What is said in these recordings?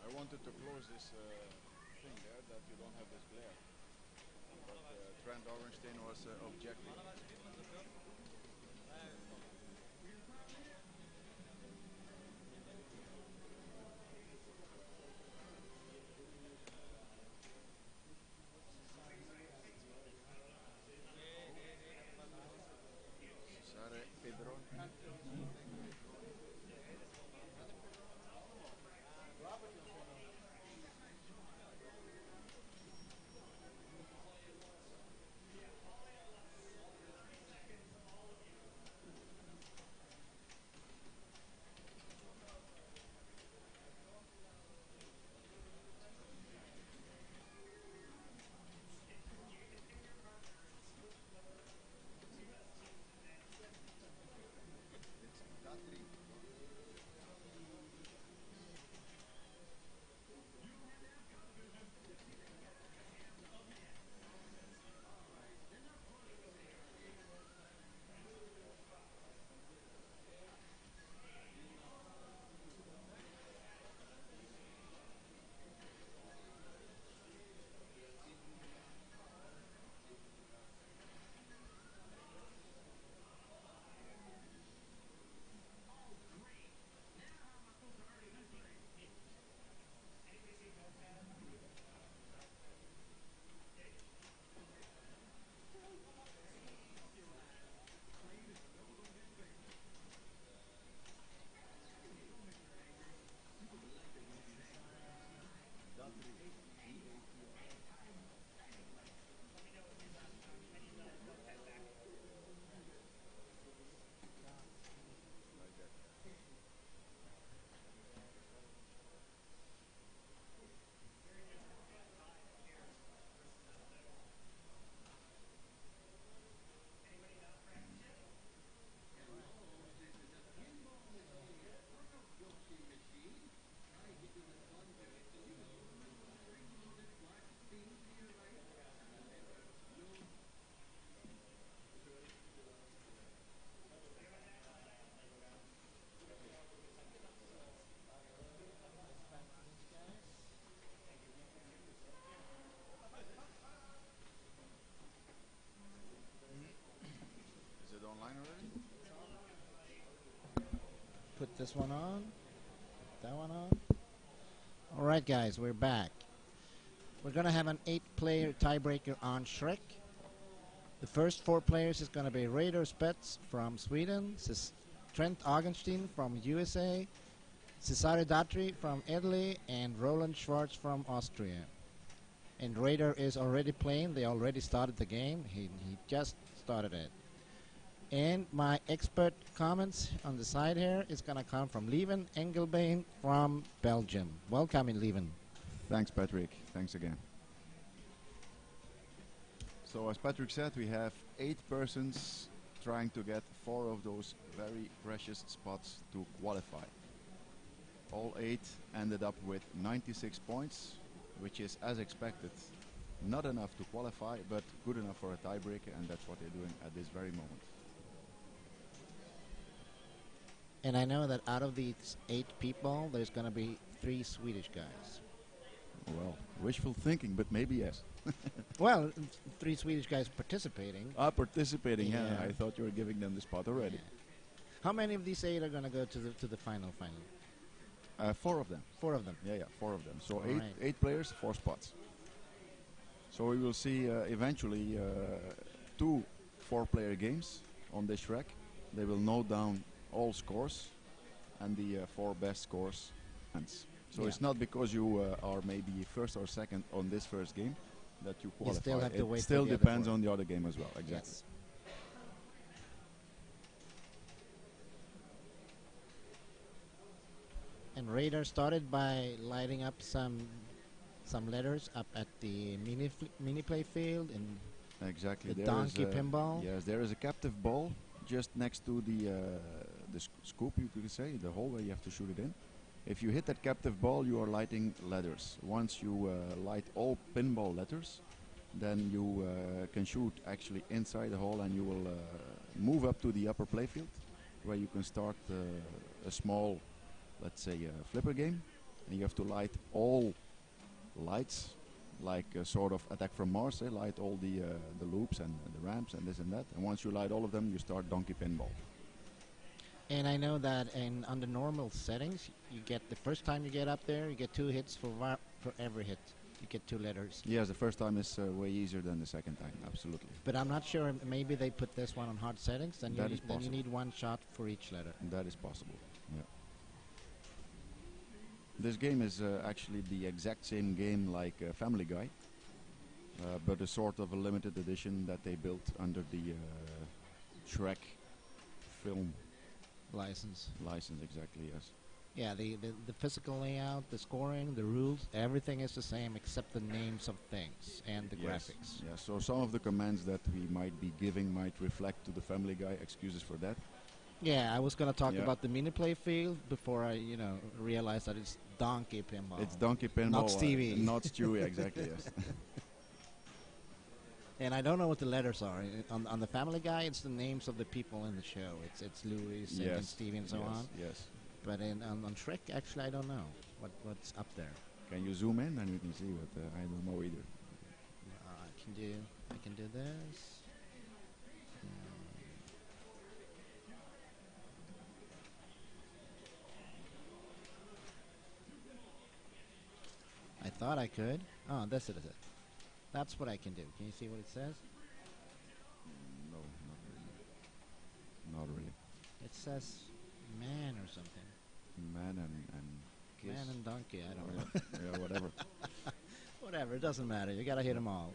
I wanted to close this thing there that you don't have this glare. But Trent Orenstein was objecting. Cesare Pedro. Is it online already? Put this one on. That one on. All right, guys, we're back. We're going to have an 8-player tiebreaker on Shrek. The first 4 players is going to be Raider Spets from Sweden, Trent Augenstein from USA, Cesare Datri from Italy, and Roland Schwartz from Austria. And Raider is already playing. They already started the game. He just started it. And my expert comments on the side here is going to come from Lieven Engelbeen from Belgium. Welcome in, Lieven. Thanks, Patrick. Thanks again. So as Patrick said, we have 8 persons trying to get 4 of those very precious spots to qualify. All 8 ended up with 96 points, which is, as expected, not enough to qualify, but good enough for a tiebreaker, and that's what they're doing at this very moment. And I know that out of these 8 people, there's going to be 3 Swedish guys. Well, wishful thinking, but maybe yes. Well, 3 Swedish guys participating. Participating, yeah. Yeah. I thought you were giving them the spot already. Yeah. How many of these 8 are going to go to the final? 4 of them. 4 of them. Yeah, 4 of them. So All 8, right. 8 players, 4 spots. So we will see eventually 2 4-player games on this Shrek. They will note down all scores and the 4 best scores. So Yeah. it's not because you are maybe first or second on this first game that you qualify. You still have to wait It still for the other depends 4. on the other game as well. Exactly. Yes. And Radar started by lighting up some letters up at the mini play field and Exactly. the There is donkey pinball. Yes, there is a captive ball just next to the scoop, you could say, the hole where you have to shoot it in. If you hit that captive ball, you are lighting letters. Once you light all pinball letters, then you can shoot actually inside the hole, and you will move up to the upper playfield, where you can start a small, let's say, flipper game. And you have to light all lights, like a sort of Attack from Mars. Light all the loops and the ramps and this and that. And once you light all of them, you start Donkey Pinball. And I know that under normal settings, you get the first time you get up there, you get 2 hits for every hit. You get 2 letters. Yes, the first time is way easier than the second time, absolutely. But I'm not sure. Maybe they put this one on hard settings. Then That is then you possible. need 1 shot for each letter. That is possible, yeah. This game is actually the exact same game like Family Guy, but a sort of a limited edition that they built under the Shrek film License. license, exactly, yes. Yeah, the physical layout, the scoring, the rules, everything is the same except the names of things and the graphics. Yeah, so some of the commands that we might be giving might reflect to the Family Guy. Excuses for that. Yeah, I was going to talk Yeah. about the mini play field before I, realized that it's Donkey Pinball. It's Donkey Pinball. Not Stevie. Not Stewie, exactly, yes. And I don't know what the letters are. On the Family Guy, it's the names of the people in the show. It's Louis and Yes. Stevie and so Yes, on. yes. But on Shrek, actually, I don't know what's up there. Can you zoom in and we can see what I don't know either. I can do this. I thought I could. Oh, this is it. That's what I can do. Can you see what it says? No, not really. It says man or something. Man and kiss. Man and donkey, I don't Or know. yeah, whatever. Whatever, it doesn't matter. You gotta hit them all.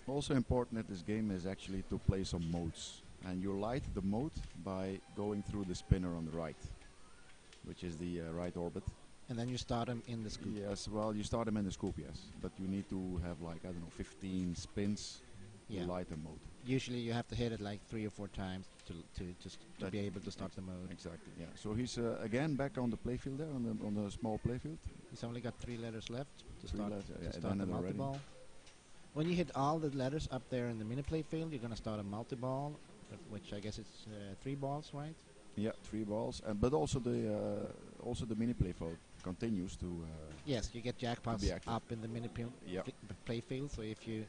Also important at this game is actually to play some modes. And you light the mode by going through the spinner on the right, which is the right orbit. And then you start them in the scoop. Yes, well, you start them in the scoop, yes. But you need to have, like, I don't know, 15 spins Yeah. to light the mode. Usually you have to hit it like 3 or 4 times to That- be able to start the mode. Exactly, yeah. So he's again back on the playfield there, on the small playfield. He's only got 3 letters left to 3 start, letters, yeah, to start done the it already. multi-ball. When you hit all the letters up there in the mini play field, you're going to start a multi-ball, which I guess it's 3 balls, right? Yeah, 3 balls, but also the mini playfield continues to. Yes, you get jackpots be active. up in the mini Yeah. play field, so if you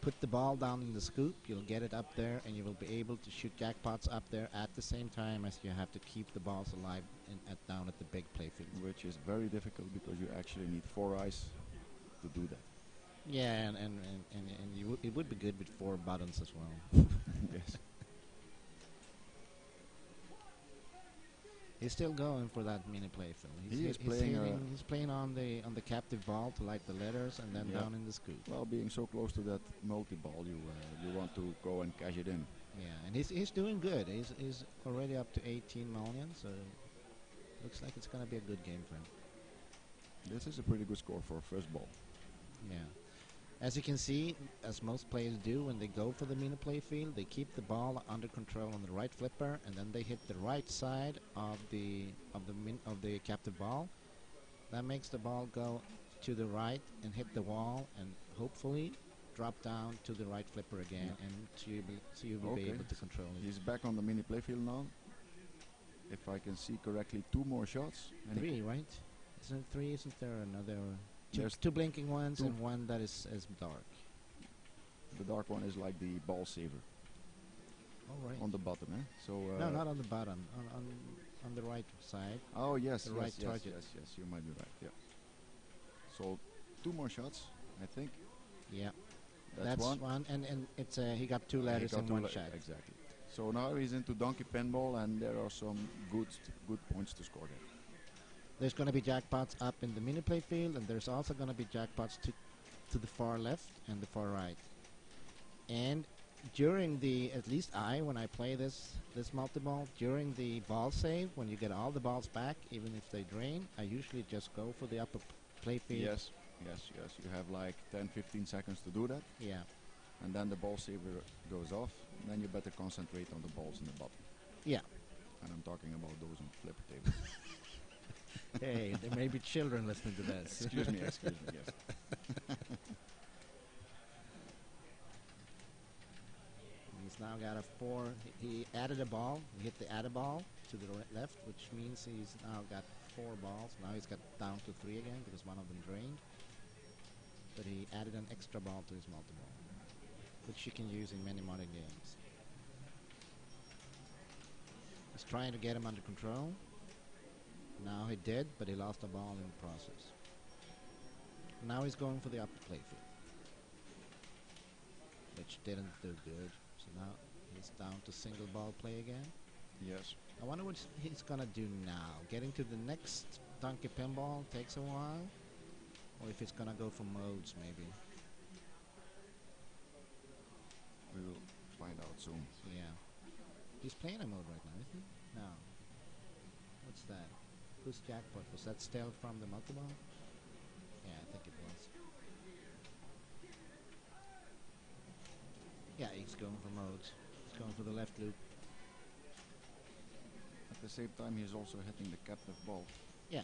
put the ball down in the scoop, you'll get it up there, and you will be able to shoot jackpots up there at the same time as you have to keep the balls alive down at the big play field. Which is very difficult because you actually need 4 eyes to do that. Yeah, and it would be good with 4 buttons as well. Yes. He's still going for that mini play field. He is playing, He's playing on the captive ball to light the letters, and then Yeah. down in the scoop. Well, being so close to that multi-ball, you want to go and cash it in. Yeah, and he's doing good. He's already up to 18 million, so looks like it's gonna be a good game for him. This is a pretty good score for a first ball. Yeah. As you can see, as most players do when they go for the mini play field, they keep the ball under control on the right flipper, and then they hit the right side of the captive ball. That makes the ball go to the right and hit the wall, and hopefully drop down to the right flipper again, Yeah. and so you will be Okay. able to control it. He's back on the mini playfield now. If I can see correctly, 2 more shots. And Three, right? Isn't it three? Isn't there another There's two blinking ones two. and one that is dark? the dark one is like the ball saver All right. on the bottom, eh? So No, not on the bottom. On the right side. oh yes, the yes, right yes, target. yes. You might be right. Yeah. So 2 more shots, I think. Yeah, That's one. and it's he got 2 He letters got in 2 one le- shot. Exactly. So now he's into donkey pinball, and there are some good points to score there. There's going to be jackpots up in the mini play field, and there's also going to be jackpots to the far left and the far right. And during at least when I play this multi-ball, during the ball save, when you get all the balls back, even if they drain, I usually just go for the upper play field. Yes. You have like 10-15 seconds to do that, Yeah. and then the ball saver goes off. Then you better concentrate on the balls in the bottom. Yeah. And I'm talking about those on the flipper table. Hey, there may be children listening to this. Excuse me, yes. He's now got a 4. He added a ball. He hit the add a ball to the left, which means he's now got 4 balls. Now he's got down to 3 again because one of them drained. But he added an extra ball to his multi-ball, which you can use in many modern games. He's trying to get him under control. Now he did, but he lost a ball in the process. Now he's going for the upper play field, which didn't do good. So now he's down to single ball play again. Yes. I wonder what he's gonna do now. Getting to the next donkey pinball takes a while, or if he's gonna go for modes maybe. We will find out soon. Yeah. He's playing a mode right now, isn't he? No. What's that? Whose jackpot? Was that still from the multi-ball? Yeah, I think it was. Yeah, he's going for modes. He's going for the left loop. At the same time, he's also hitting the captive ball. Yeah.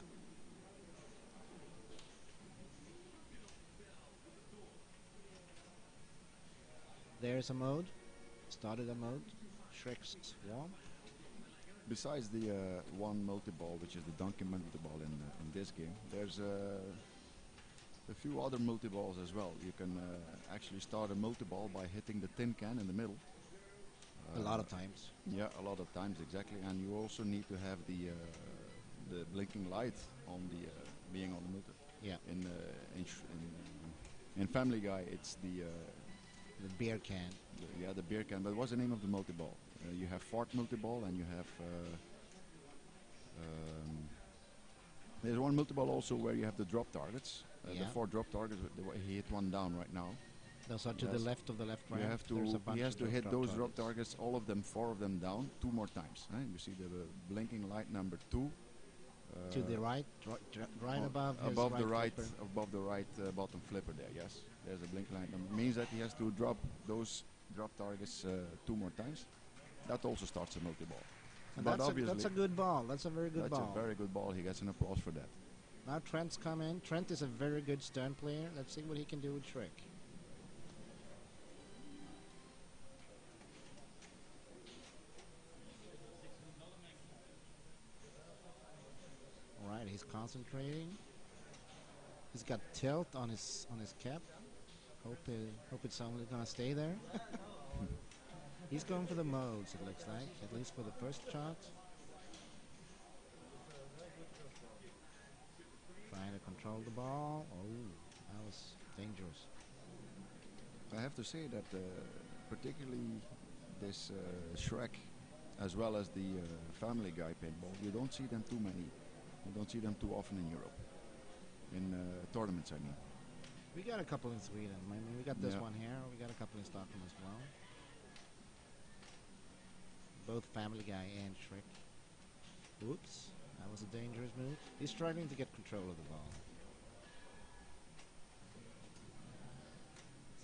There's a mode. Started a mode. Shrek's Swarm. Besides the one multi-ball, which is the donkey multi-ball in this game, there's a few other multi-balls as well. You can actually start a multi-ball by hitting the tin can in the middle. A lot of times. Yeah, a lot of times, exactly. And you also need to have the blinking light on the being on the multi. Yeah. In Family Guy, it's the beer can. the beer can. But what's the name of the multi-ball? You have fart multi-ball, and you have there's one multi-ball also where you have the drop targets. Yeah. The 4 drop targets. He hit one down right now. Those are to the Yes. left of the left You ramp. have There's a to. bunch He has of to hit those drop targets. targets, all of them, 4 of them down, 2 more times. You see the blinking light number 2. To the right, right above his above the right right, flipper. above the right bottom flipper there. Yes, there's a blinking light number. Means that he has to drop those drop targets 2 more times. That also starts a multi-ball. And But that's obviously, a good ball. That's a very good that's ball. a very good ball. He gets an applause for that. Now Trent's come in. Trent is a very good stern player. Let's see what he can do with Shrek. All right, he's concentrating. He's got tilt on his cap. Hope it's only gonna stay there. He's going for the modes. It looks like, at least for the first shot. Trying to control the ball. Oh, that was dangerous. I have to say that particularly this Shrek, as well as the Family Guy paintball, you don't see them too many. You don't see them too often in Europe. In tournaments, I mean. We got a couple in Sweden. I mean, we got this Yeah. one here. We got a couple in Stockholm as well. Both Family Guy and Shrek. Oops, that was a dangerous move. He's struggling to get control of the ball.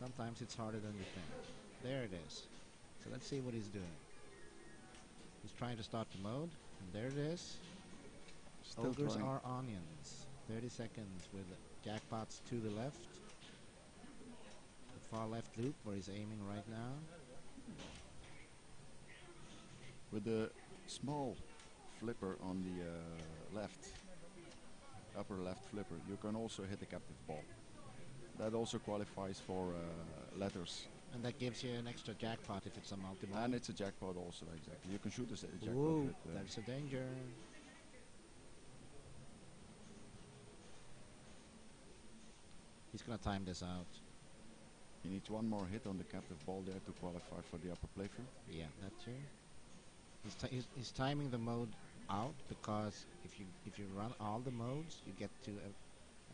sometimes it's harder than you think. There it is. So let's see what he's doing. He's trying to start the mode, and there it is. Still Ogres trying. are onions. 30 seconds with jackpots to the left. The far left loop where he's aiming right now. With the small flipper on the left, upper left flipper, you can also hit a captive ball. That also qualifies for letters. And that gives you an extra jackpot if it's a multi-ball. And it's a jackpot also, exactly. You can shoot a jackpot Whoa, with, there's a danger. He's gonna time this out. he needs one more hit on the captive ball there to qualify for the upper playfield. Yeah, that's here. He's timing the mode out because if you run all the modes, you get to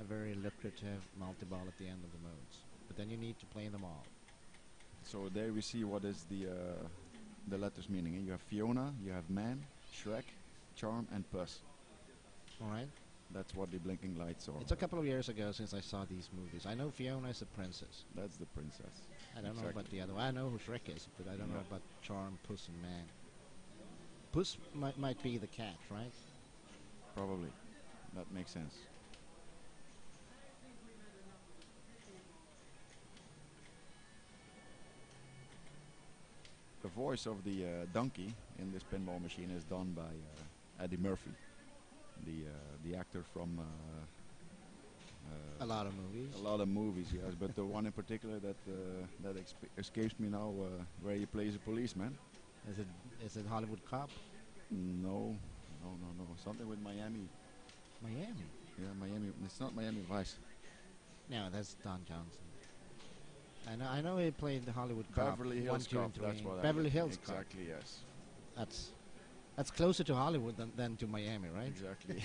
a very lucrative multi-ball at the end of the modes. But then you need to play them all. So there we see what is the letters meaning. You have Fiona, you have Man, Shrek, Charm, and Puss. All right. That's what the blinking lights are. It's a couple of years ago since I saw these movies. I know Fiona is a princess. That's the princess. I don't know Exactly. about the other one. I know who Shrek is, but I don't know Yeah. about Charm, Puss, and Man. Puss might be the cat, right? Probably. That makes sense. The voice of the donkey in this pinball machine is done by Eddie Murphy, the actor from A lot of movies. a lot of movies, yes, but the one in particular that escapes me now, where he plays a policeman. Is it Hollywood Cop? No, something with Miami. Miami. Yeah, Miami. It's not Miami Vice. No, that's Don Johnson. I know he played the Hollywood Cop. Beverly 1, Hills 2, Cop. and 3. That's what. Beverly Hills Cop. Exactly. Yes. That's closer to Hollywood than to Miami, right? Exactly.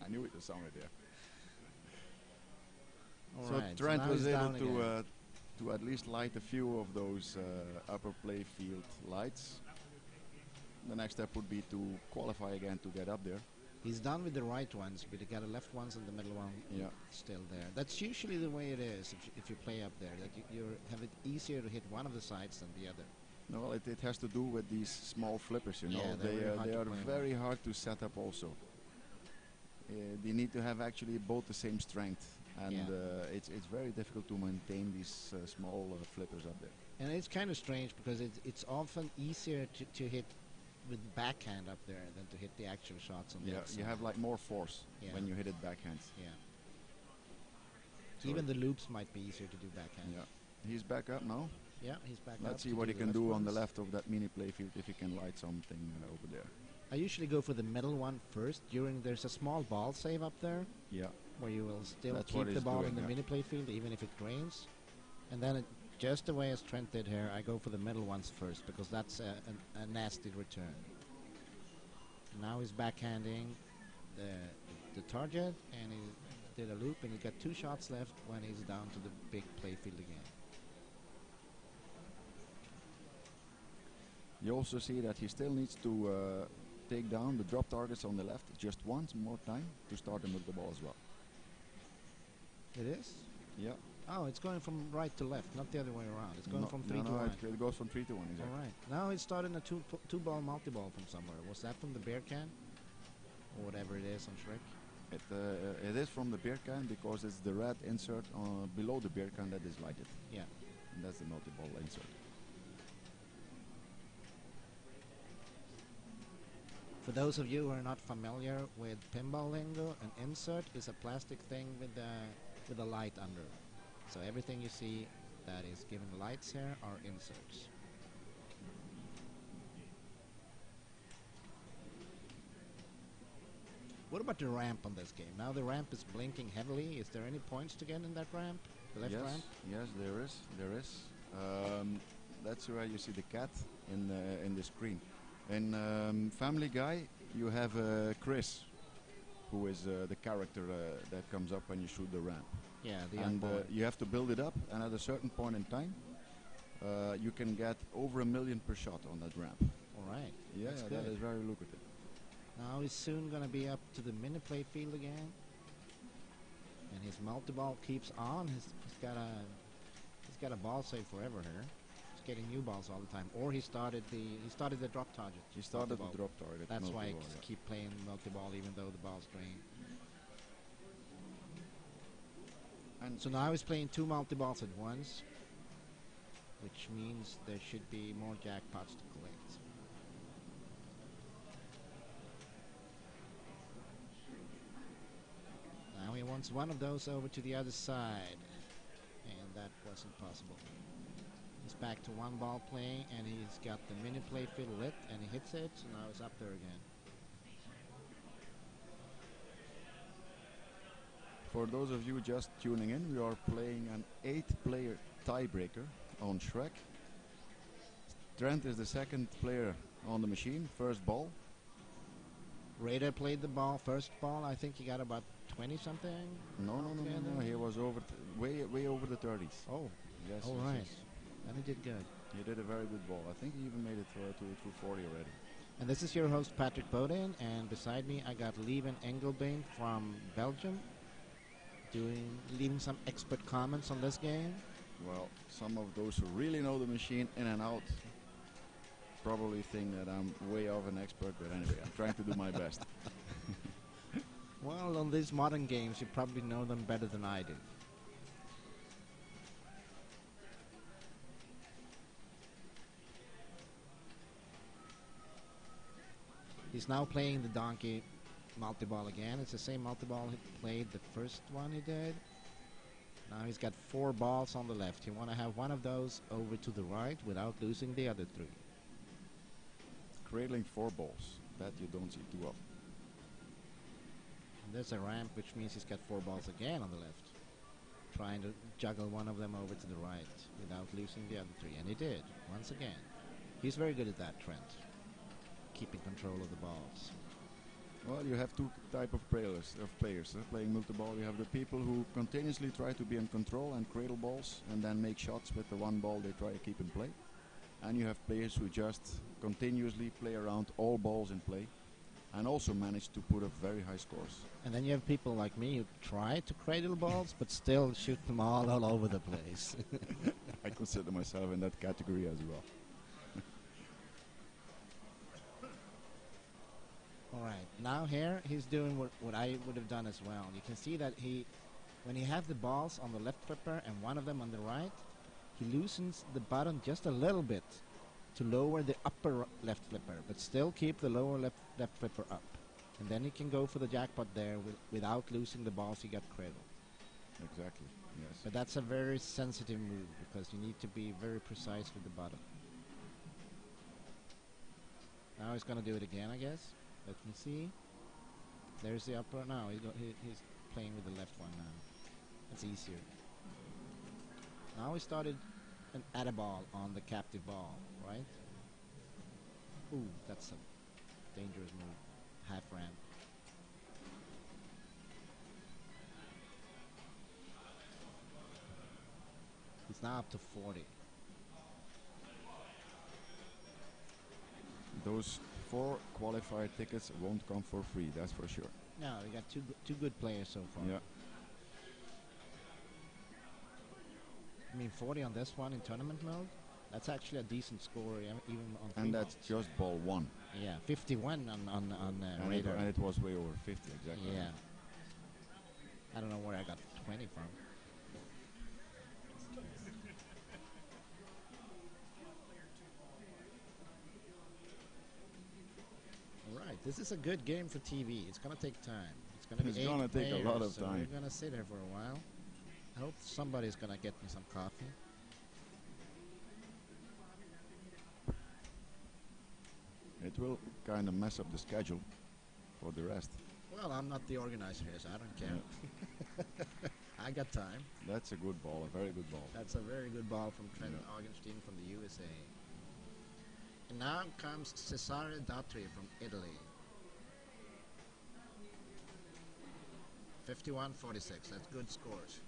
I knew it was somewhere there. All So right, Trent now was he's able down again. to at least light a few of those upper playfield lights. The next step would be to qualify again to get up there. He's done with the right ones, but he got the left ones and the middle one Yeah. still there. That's usually the way it is if you play up there, that you have it easier to hit one of the sides than the other. No, well, it has to do with these small flippers, you know. Yeah, they're very hard they to are play on. very hard to set up also. They need to have actually both the same strength, and Yeah. it's very difficult to maintain these small flippers up there. And it's kind of strange because it's often easier to hit with backhand up there than to hit the actual shots on the Yeah, outside. you have like more force Yeah. when you hit it backhand. Yeah. So Even the loops might be easier to do backhand. Yeah, he's back up now. Yeah, he's back up. Let's see to what he the can left do on the ones. left of that mini playfield if he can light something over there. I usually go for the middle one first. There's a small ball save up there Yeah, where you will still That's what keep the he's ball doing, in the yeah. mini playfield even if it drains. And then just the way as Trent did here, I go for the middle ones first because that's a nasty return. Now he's backhanding the target, and he did a loop, and he got 2 shots left when he's down to the big playfield again. you also see that he still needs to take down the drop targets on the left just once more time to start him with the ball as well. It is? Yeah. Oh, it's going from right to left, not the other way around. It's going No- from 3 no, to no, 1. it goes from 3 to 1, exactly. All right. Now he's starting a two-ball multi-ball from somewhere. Was that from the beer can? Or whatever it is on Shrek? It is from the beer can because it's the red insert below the beer can that is lighted. Yeah. And that's the multi-ball insert. For those of you who are not familiar with pinball lingo, an insert is a plastic thing with a light under. So everything you see that is given lights here are inserts. What about the ramp on this game? Now the ramp is blinking heavily. Is there any points to get in that ramp? The left yes, ramp? yes, there is. That's where you see the cat in the screen. In Family Guy, you have Chris, who is the character that comes up when you shoot the ramp. Yeah, the young And boy. you have to build it up, and at a certain point in time, you can get over 1 million per shot on that ramp. All right. Yeah, That's that good. is very lucrative. Now he's soon going to be up to the mini play field again. And his multi-ball keeps on. He's got a ball save forever here. He's getting new balls all the time. Or he started the drop target. He started the multi-ball. drop target. That's why I multi-ball, yeah. keep playing multi-ball even though the ball's green. And So now he's playing 2 multi-balls at once, which means there should be more jackpots to collect. Now he wants one of those over to the other side, and that wasn't possible. He's back to 1 ball play, and he's got the mini play fiddle lit, and he hits it, so now he's up there again. for those of you just tuning in, we are playing an 8-player tiebreaker on Shrek. Trent is the second player on the machine, first ball. Raider played the ball, first ball. I think he got about 20 something. No. He was way over the 30s. Oh, Yes. all yes, right. yes. And he did good. He did a very good ball. I think he even made it to 40 already. And this is your host, Patrick Bodin, and beside me I got Lieven Engelbein from Belgium, leaving some expert comments on this game. Well, some of those who really know the machine in and out probably think that I'm way off an expert, but anyway, I'm trying to do my best. Well, on these modern games, you probably know them better than I do. He's now playing the donkey multi-ball again. It's the same multi-ball he played the first one he did. Now he's got 4 balls on the left. You want to have one of those over to the right without losing the other 3. Cradling 4 balls, that you don't see too often. And there's a ramp, which means he's got 4 balls again on the left. Trying to juggle one of them over to the right without losing the other 3. And he did, once again. He's very good at that, Trent. Keeping control of the balls. Well, you have 2 type of players. Playing multi-ball, you have the people who continuously try to be in control and cradle balls and then make shots with the 1 ball they try to keep in play. And you have players who just continuously play around all balls in play and also manage to put up very high scores. And then you have people like me who try to cradle balls but still shoot them all over the place. I consider myself in that category as well. All right, now here he's doing what I would have done as well. You can see that when he has the balls on the left flipper and one of them on the right, he loosens the button just a little bit to lower the upper left flipper, but still keep the lower left flipper up. And then he can go for the jackpot there without losing the balls he got cradled. Exactly, yes. But that's a very sensitive move because you need to be very precise with the button. Now he's going to do it again, I guess. Let me see. There's the upper. Now he's playing with the left one now. That's easier. Now he started an add ball on the captive ball, right? Ooh, that's a dangerous move. Half ramp. He's now up to 40. Those 4 qualified tickets won't come for free, that's for sure. No, we got two good players so far. Yeah. I mean, 40 on this one in tournament mode. That's actually a decent score, even on. And that's just ball 1. Yeah, 51 on And Raider. it was way over 50, exactly. Yeah. I don't know where I got 20 from. Alright, this is a good game for TV. It's going to take time. It's going to be 8 gonna take a lot of so time. we're going to sit here for a while. I hope somebody's going to get me some coffee. It will kind of mess up the schedule for the rest. Well, I'm not the organizer here, so I don't care. I got time. That's a good ball, a very good ball. That's a very good ball from Trent Augenstein from the USA. And now comes Cesare Datri from Italy. 51-46. That's good scores.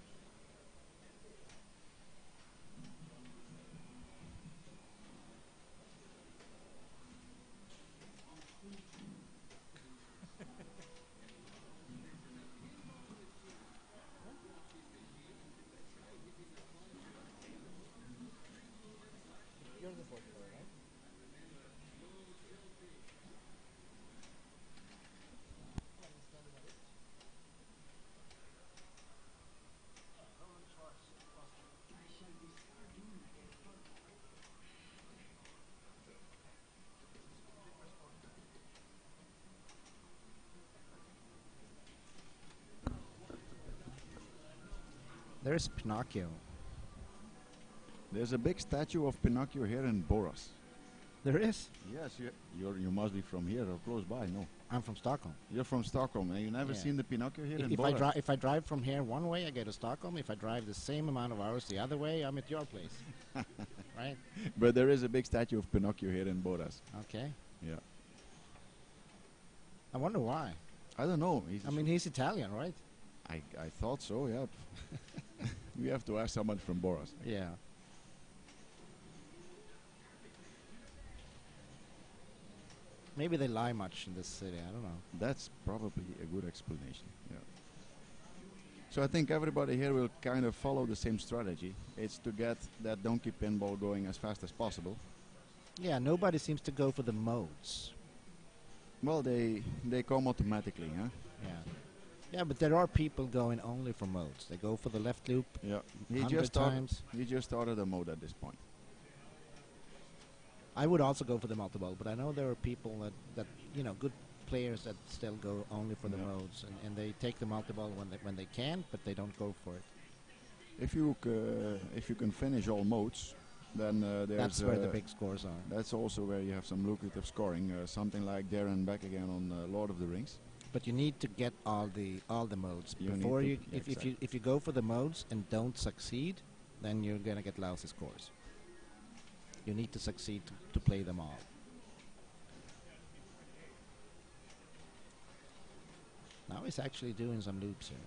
There's Pinocchio. There's a big statue of Pinocchio here in Borås. There is. Yes, you must be from here or close by. No, I'm from Stockholm. you're from Stockholm, and you never Yeah. seen the Pinocchio here in If Borås. if I drive from here one way, I go to Stockholm. If I drive the same amount of hours the other way, I'm at your place. Right? But there is a big statue of Pinocchio here in Borås. Okay. Yeah, I wonder why. I don't know. I mean, he's Italian, right? I thought so. Yeah. We have to ask someone from Borås. Yeah. Maybe they lie much in this city. I don't know. That's probably a good explanation. Yeah. So I think everybody here will kind of follow the same strategy. It's to get that donkey pinball going as fast as possible. Yeah, nobody seems to go for the modes. Well, they come automatically, huh? Yeah. Yeah, but there are people going only for modes. They go for the left loop Yeah. 100 times. He just started a mode at this point. I would also go for the multi-ball, but I know there are people that good players that still go only for the Yeah. modes, and they take the multi-ball when they can, but they don't go for it. If you can finish all modes, then there's That's where the big scores are. that's also where you have some lucrative scoring. Something like Darren back again on Lord of the Rings. But you need to get all the modes You need before to- you. yeah, exactly. If you go for the modes and don't succeed, then you're gonna get lousy scores. You need to succeed to play them all. Now he's actually doing some loops here.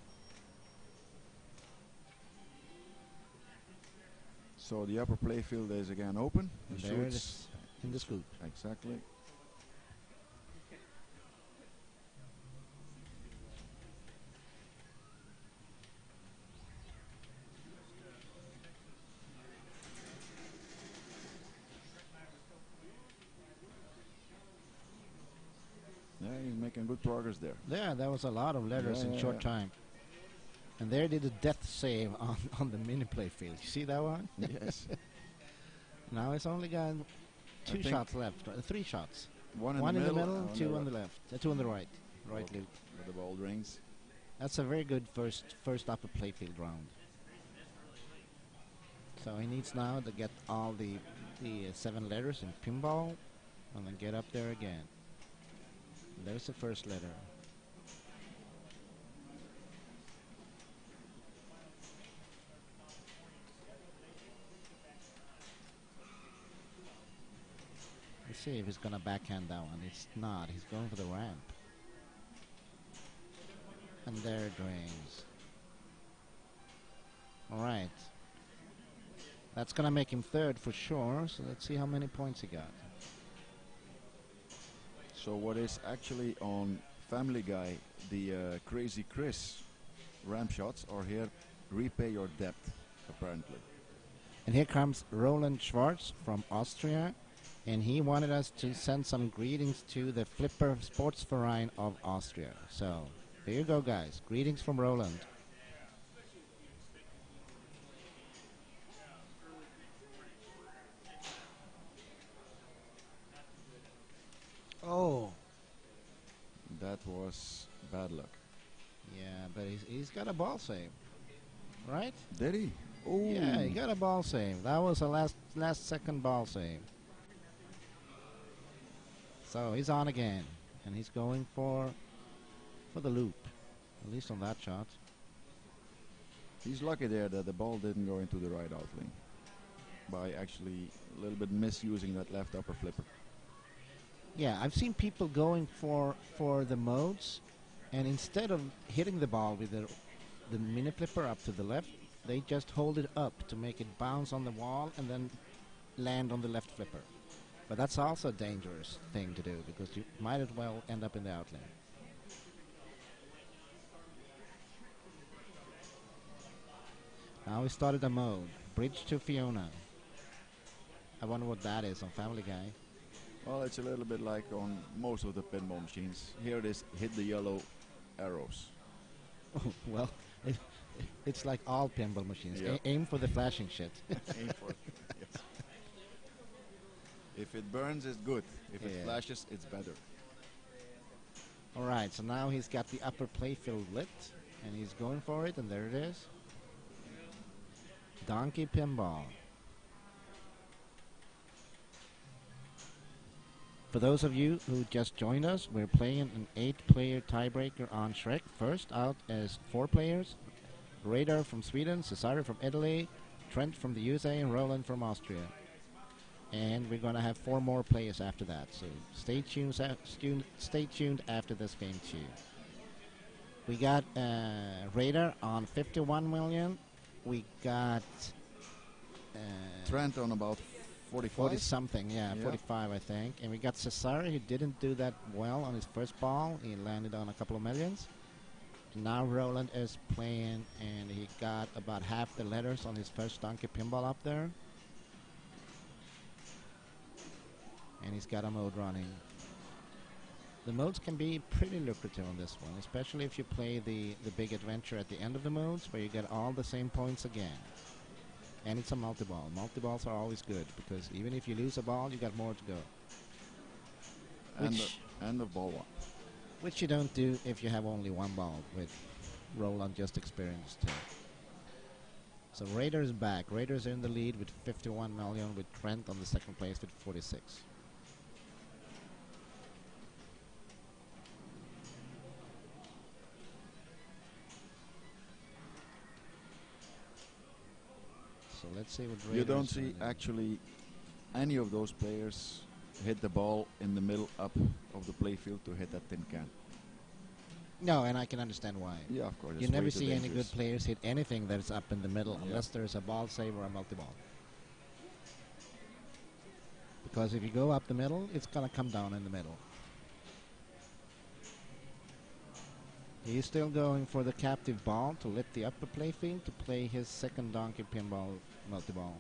So the upper playfield is again open. And He there it shoots is in the scoop. exactly. Yeah, he's making good progress there. Yeah, that was a lot of letters in short time. And there did a death save on the mini play field. You see that one? Yes. Now it's only got I two think shots left. Three shots. One One in the middle, two on the left. Two on the right. Right Okay. loop. where the ball rings. That's a very good first upper playfield round. So he needs now to get all the 7 letters in pinball, and then get up there again. There's the first letter. Let's see if he's gonna backhand that one. It's not. He's going for the ramp. And there it rings. Alright. That's gonna make him third for sure, so let's see how many points he got. So what is actually on Family Guy, the Crazy Chris ramp shots are here, repay your debt, apparently. And here comes Roland Schwartz from Austria, and he wanted us to send some greetings to the Flipper Sportsverein of Austria. So, here you go, guys. Greetings from Roland. Oh, That was bad luck. yeah, but he's got a ball save, right? Did he? Oh, Yeah, he got a ball save. That was a last second ball save. So he's on again, and he's going for the loop, at least on that shot. He's lucky there that the ball didn't go into the right outlane by actually a little bit misusing that left upper flipper. Yeah, I've seen people going for the modes, and instead of hitting the ball with the mini flipper up to the left, they just hold it up to make it bounce on the wall and then land on the left flipper. But that's also a dangerous thing to do because you might as well end up in the outlane. Now we started a mode, Bridge to Fiona. I wonder what that is on Family Guy. Well, it's a little bit like on most of the pinball machines. Here it is, hit the yellow arrows. Well, it's like all pinball machines. Yeah. Aim for the flashing shit. Aim for it. Yes. If it burns, it's good. If it Yeah. flashes, it's better. All right, so now he's got the upper playfield lit, and he's going for it, and there it is. Donkey Pinball. For those of you who just joined us, we're playing an 8-player tiebreaker on Shrek. First out is 4 players. Radar from Sweden, Cesare from Italy, Trent from the USA, and Roland from Austria. And we're going to have 4 more players after that, so stay tuned after this game too. We got Radar on 51 million. We got Trent on about 45. 40 something, yeah, 45 I think. And we got Cesare, who didn't do that well on his first ball. He landed on a couple of millions. Now Roland is playing, and he got about half the letters on his first Donkey Pinball up there. And he's got a mode running. The modes can be pretty lucrative on this one, especially if you play the big adventure at the end of the modes, where you get all the same points again. And it's a multi-ball. Multi-balls are always good, because even if you lose a ball, you got more to go. And the ball one. Which you don't do if you have only one ball, with Roland just experienced it. So Raider is back. Raider's in the lead with 51 million, with Trent on the second place with 46. So let's see what Raider. You don't see actually any of those players hit the ball in the middle up of the playfield to hit that tin can. No, and I can understand why. Yeah, of course. You never see any good players hit anything that's up in the middle unless there's a ball save or a multi-ball. Because if you go up the middle, it's going to come down in the middle. He's still going for the captive ball to lift the upper playfield to play his second Donkey Pinball multi-ball.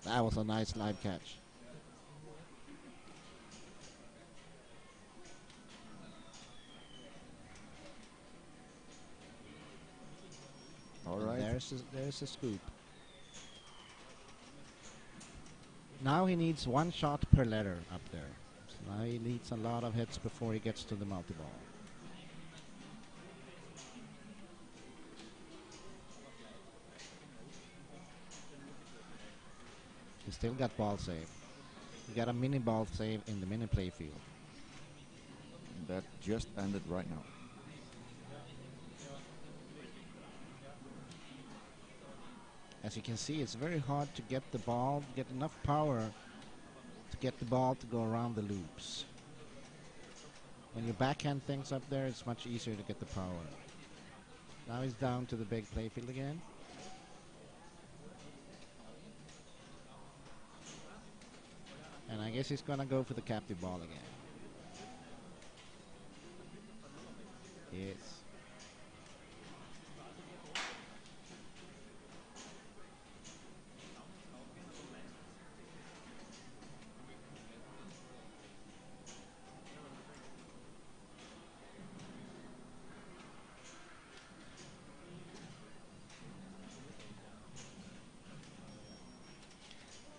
That was a nice live catch. All right. There's a scoop. Now he needs 1 shot per letter up there. So now he needs a lot of hits before he gets to the multi-ball. He still got ball save. He got a mini ball save in the mini playfield. That just ended right now. As you can see, it's very hard to get the ball, get enough power to get the ball to go around the loops. When you backhand things up there, it's much easier to get the power. Now he's down to the big playfield again. And I guess he's going to go for the captive ball again. Yes.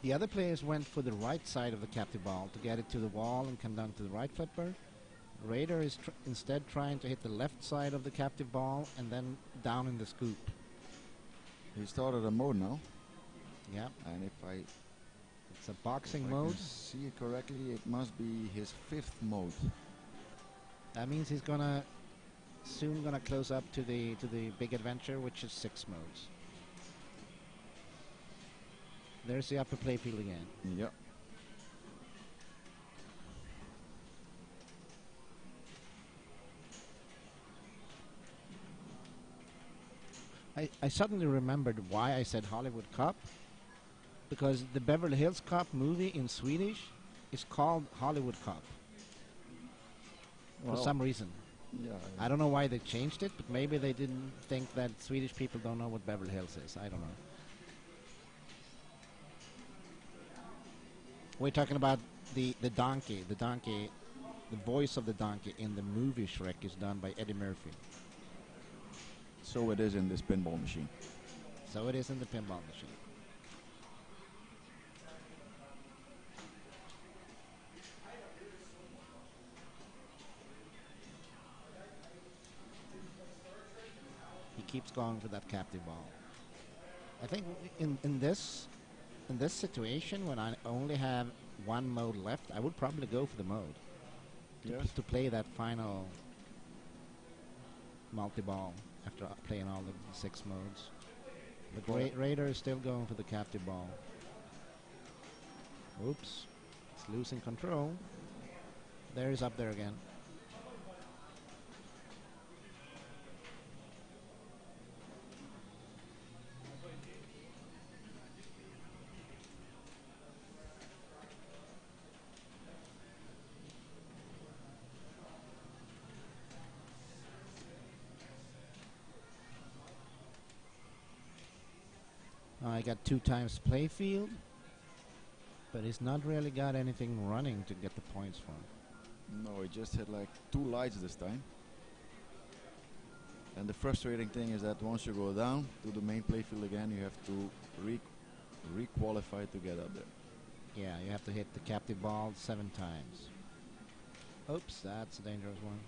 The other players went for the right side of the captive ball to get it to the wall and come down to the right flipper. Raider is instead trying to hit the left side of the captive ball and then down in the scoop. He started a mode now. Yeah. And It's a boxing if mode. I can see it correctly, it must be his 5th mode. That means he's soon gonna close up to the big adventure, which is 6 modes. There's the upper playfield again. Yep. I suddenly remembered why I said Hollywood Cop. Because the Beverly Hills Cop movie in Swedish is called Hollywood Cop. For some reason. Yeah. I don't know why they changed it, but maybe they didn't think that Swedish people don't know what Beverly Hills is. I don't know. We're talking about the donkey. The voice of the donkey in the movie Shrek is done by Eddie Murphy. So it is in this pinball machine. So it is in the pinball machine. keeps going for that captive ball. I think in this situation, when I only have one mode left, I would probably go for the mode to play that final multi-ball after playing all the 6 modes. But Raider is still going for the captive ball. Oops. It's losing control. There he's up there again. I got 2 times playfield, but he's not really got anything running to get the points from. No, he just hit like 2 lights this time. And the frustrating thing is that once you go down to the main playfield again, you have to re-qualify to get up there. Yeah, you have to hit the captive ball 7 times. Oops, that's a dangerous one.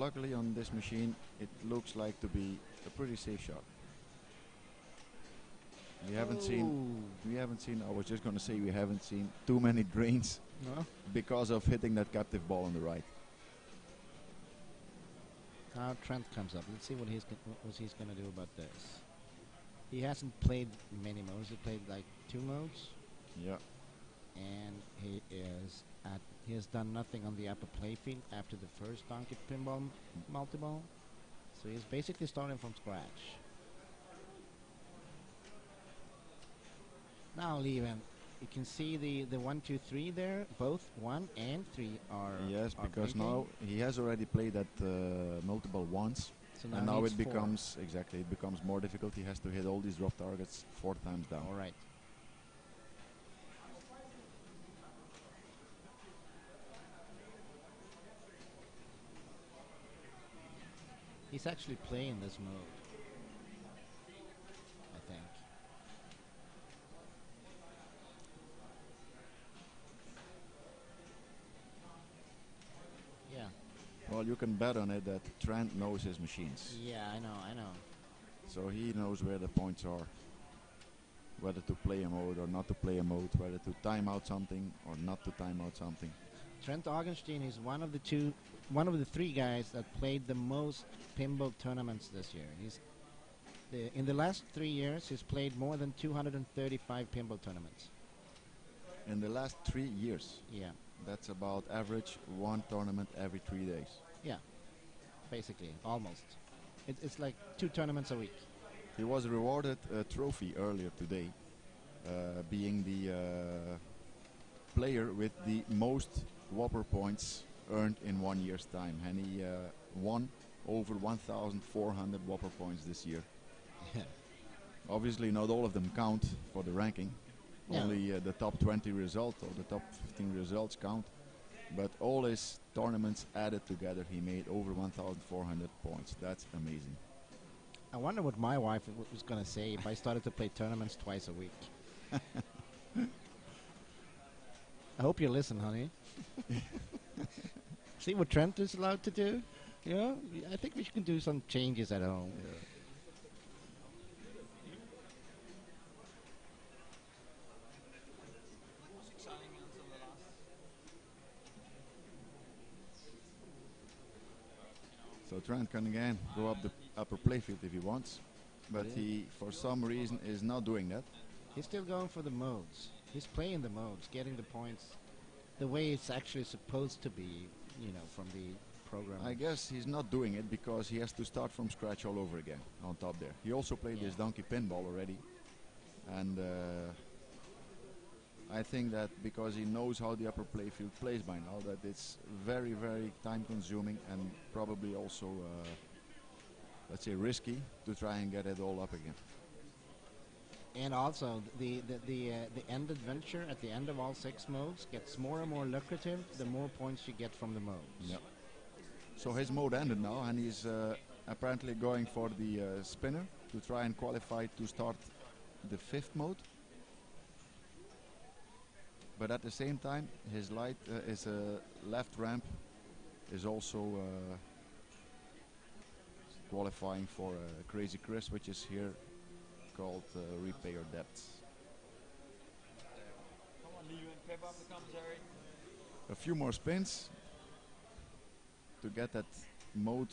Luckily on this machine, it looks like to be a pretty safe shot. We haven't seen, I was just going to say, we haven't seen too many drains because of hitting that captive ball on the right. Now Trent comes up. Let's see what he's going to do about this. He hasn't played many modes. He played like 2 modes. Yeah. And he has done nothing on the upper playfield after the first donkey pinball multi-ball. So he's basically starting from scratch. Now, Lieven, you can see the 1, 2, 3 there. Both 1 and 3 are. Yes, are because breaking. now he has already played that multiple once. So and now it 4. becomes it becomes more difficult. He has to hit all these drop targets 4 times down. All right. He's actually playing this mode, I think. Yeah. Well, you can bet on it that Trent knows his machines. Yeah, I know. So he knows where the points are. Whether to play a mode or not to play a mode, whether to time out something or not to time out something. Trent Augenstein is one of the 3 guys that played the most pinball tournaments this year. In the last 3 years, he's played more than 235 pinball tournaments. In the last 3 years? Yeah. That's about average 1 tournament every 3 days. Yeah, basically, almost. It's like 2 tournaments a week. He was rewarded a trophy earlier today, being the player with the most Whopper points earned in 1 year's time. And he won over 1,400 Whopper points this year. Obviously, not all of them count for the ranking. No. Only the top 20 results or the top 15 results count. But all his tournaments added together, he made over 1,400 points. That's amazing. I wonder what my wife was going to say if I started to play tournaments twice a week. I hope you listen, honey. See what Trent is allowed to do? You know, I think we can do some changes at home. Yeah. So Trent can again go up the upper playfield if he wants, but he, for some reason, is not doing that. He's still going for the modes. He's playing the modes, getting the points the way it's actually supposed to be, you know, from the program. I guess he's not doing it because he has to start from scratch all over again on top there. He also played this donkey pinball already, and I think that because he knows how the upper playfield plays by now, that it's very, very time consuming and probably also, let's say, risky to try and get it all up again. And also, the end adventure at the end of all 6 modes gets more and more lucrative the more points you get from the modes. Yep. So his mode ended now, and he's apparently going for the spinner to try and qualify to start the 5th mode. But at the same time, his left ramp is also qualifying for Crazy Chris, which is here called Repay Your Debts. Come on, Leo, and pep up the commentary. A few more spins to get that mode.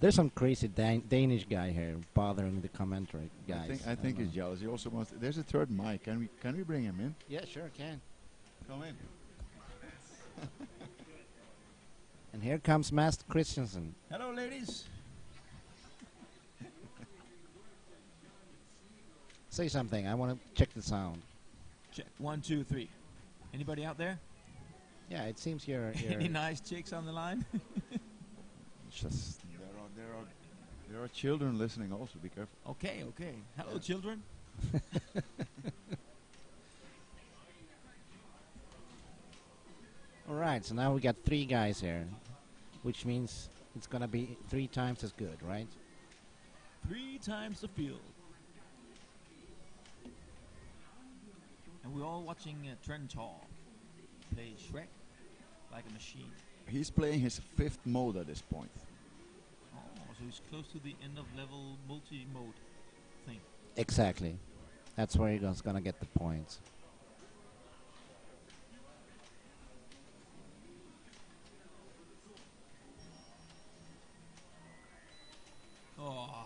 There's some crazy Danish guy here bothering the commentary guys. I think he's jealous. He also wants. There's a third mic. Can we bring him in? Yeah, sure can. Come in. And here comes Master Christensen. Hello, ladies. Say something. I want to check the sound. Check 1, 2, 3. Anybody out there? Yeah, it seems you're Any nice chicks on the line? Just there are children listening. Also, be careful. Okay. Hello, children. All right. So now we got 3 guys here, which means it's gonna be 3 times as good, right? 3 times the field. And we're all watching Trent Hall play Shrek like a machine. He's playing his 5th mode at this point. Oh, so he's close to the end of level multi-mode thing. Exactly. That's where he's gonna get the points. Oh,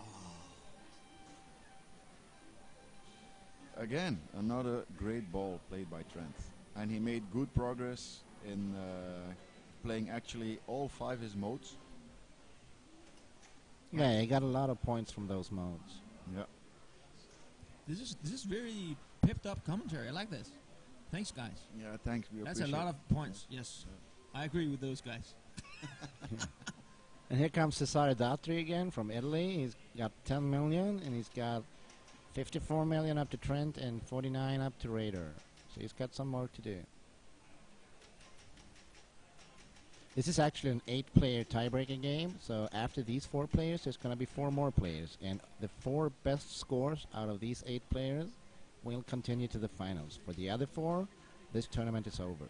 Again, another great ball played by Trent. And he made good progress in playing actually all 5 his modes. Yeah, he got a lot of points from those modes. Yeah. this is very pipped up commentary. I like this. Thanks, guys. Yeah, thanks. We That's a appreciate lot it. of points. Yes, I agree with those guys. And here comes Cesare Datri again from Italy. He's got 10 million, and he's got 54 million up to Trent and 49 up to Raider. So he's got some work to do. This is actually an 8-player tiebreaker game. So after these 4 players, there's going to be 4 more players. And the 4 best scores out of these 8 players will continue to the finals. For the other 4, this tournament is over.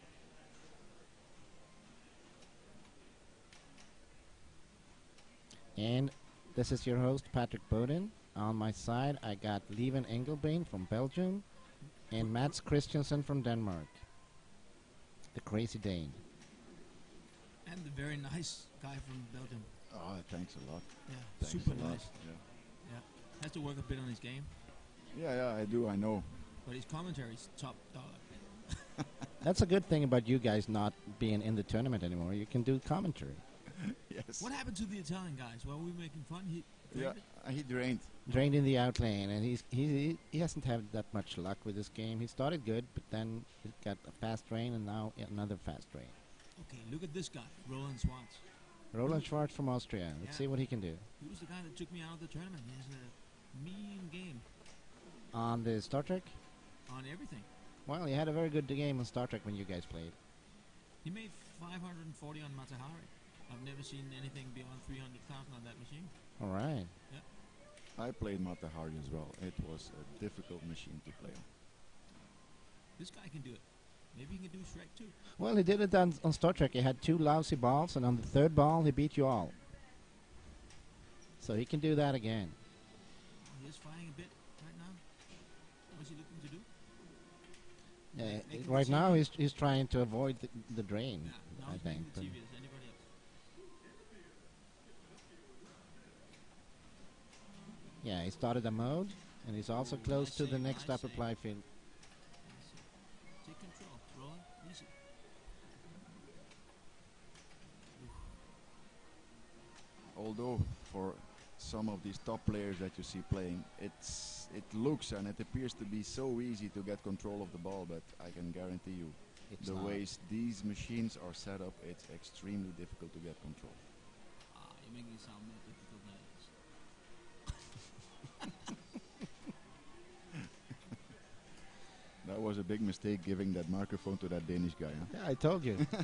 And this is your host, Patrick Bowden. On my side, I got Lieven Engelbein from Belgium and Mats Christensen from Denmark. The crazy Dane. And the very nice guy from Belgium. Oh, thanks a lot. Yeah, Thanks super a lot. nice. Yeah, has to work a bit on his game, Yeah, I do. I know. but his commentary is top dollar. That's a good thing about you guys not being in the tournament anymore. You can do commentary. Yes. What happened to the Italian guys? Well, we were making fun. He Yeah, he drained. Drained in the outlane, and he hasn't had that much luck with this game. He started good, but then he got a fast drain, and now another fast drain. Okay, look at this guy, Roland Schwartz. Roland Schwartz from Austria. Let's see what he can do. He was the guy that took me out of the tournament. He has a mean game On the Star Trek? on everything. Well, he had a very good game on Star Trek when you guys played. He made 540 on Matahari. I've never seen anything beyond 300,000 on that machine. All right. I played Matahari as well. It was a difficult machine to play on. This guy can do it. Maybe he can do Shrek too. Well, he did it on Star Trek. He had 2 lousy balls, and on the 3rd ball, he beat you all. So he can do that again. He is fighting a bit right now. What's he looking to do? Making Right the now, TV. he's trying to avoid the drain, Now I he's think. making the But TV as anybody else. yeah, he started a mode, and he's also close to the next upper ply field. Take control. Roland, easy. Although for some of these top players that you see playing, it looks and it appears to be so easy to get control of the ball, but I can guarantee you, It's the not. ways these machines are set up, it's extremely difficult to get control. You're making it sound more difficult than it is. That was a big mistake giving that microphone to that Danish guy. Huh? Yeah, I told you. Oh,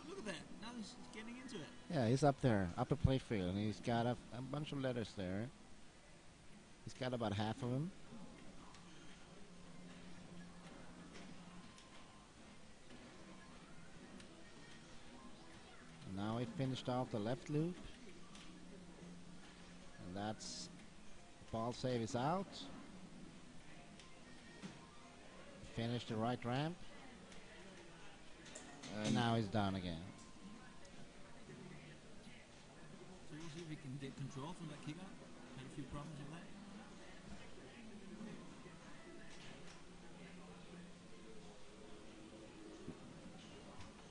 look at that. Now he's getting into it. Yeah, he's up there, upper play field, and he's got a bunch of letters there. He's got about half of them. finished off the left loop. And that's ball save is out. Finished the right ramp. And now he's down again. So we'll see if we can get control from that kick out. Had a few problems with that.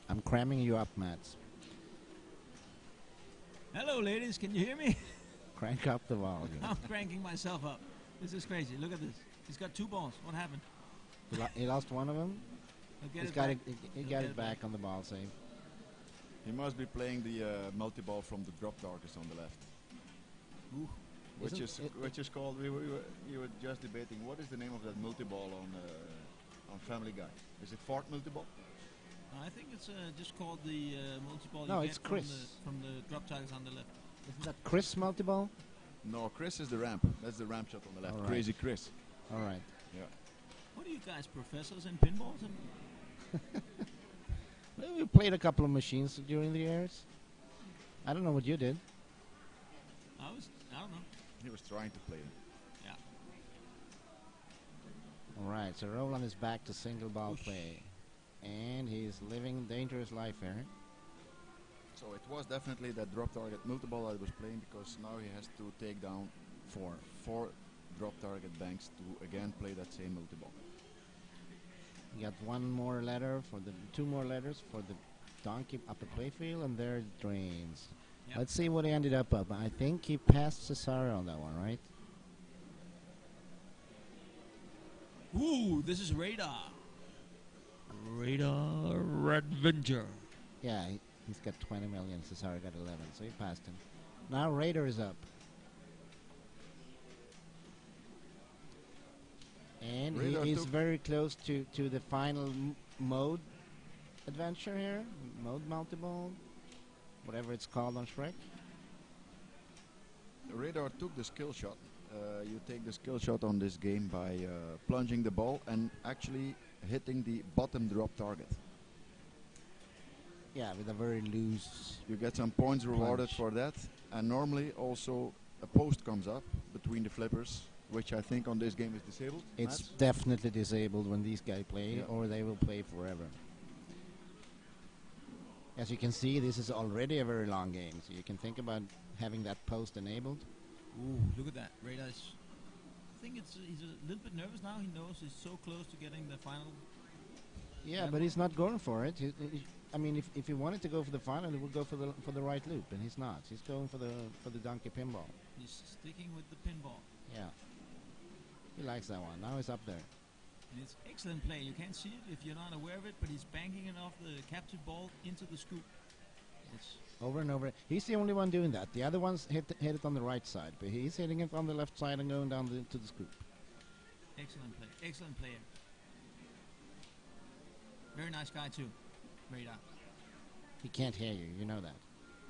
I'm cramming you up, Mats. Hello, ladies. Can you hear me? Crank up the volume. I'm cranking myself up. This is crazy. Look at this. He's got 2 balls. What happened? He lost one of them. He got it back on the ball save. He must be playing the multi-ball from the drop targets on the left. Ooh. Which is called, we were just debating, what is the name of that multi-ball on Family Guy? Is it Fart multi-ball? I think it's just called the multi-ball. No, you it's get Chris. From the drop targets on the left. Isn't that Chris multi-ball? No, Chris is the ramp. That's the ramp shot on the left. All right. Crazy Chris. All right. Yeah. What are you guys, professors in pinballs? Well, we played a couple of machines during the years. I don't know what you did. I don't know. He was trying to play it. Yeah. All right, so Roland is back to single ball Whoosh. play. And he's living dangerous life here. So it was definitely that drop target multi-ball I was playing, because now he has to take down four drop target banks to again play that same multi-ball. You got one more letter for the 2 more letters for the donkey up the playfield, and there it drains. Yep. Let's see what he ended up. I think he passed Cesaro on that one, right? Ooh, this is Radar. Radar Adventure. Yeah, he's got 20 million. Cesaro got 11, so he passed him. Now Raider is up. And Radar he is took- very close to the final mode adventure here. Mode multi-ball. Whatever it's called on Shrek. Radar took the skill shot. You take the skill shot on this game by plunging the ball and actually hitting the bottom drop target. Yeah, with a very loose. You get some points rewarded Plunge. for that, and normally also a post comes up between the flippers, which I think on this game is disabled. It's Mats? definitely disabled when these guys play, Yeah. or they will play forever. As you can see, this is already a very long game, so you can think about having that post enabled. Ooh, look at that. Radar's. I think he's a little bit nervous now. He knows he's so close to getting the final. Yeah, but he's not going for it. I mean, if he wanted to go for the final, he would go for the right loop, and he's not. He's going for the donkey pinball. He's sticking with the pinball. Yeah, he likes that one. Now he's up there. And it's excellent play. You can't see it if you're not aware of it, but he's banking it off the captured ball into the scoop. It's Over and over. He's the only one doing that. The other ones hit it on the right side, but he's hitting it on the left side and going down to the scoop. excellent play. Excellent player. Very nice guy too, Radar. He can't hear you. You know that.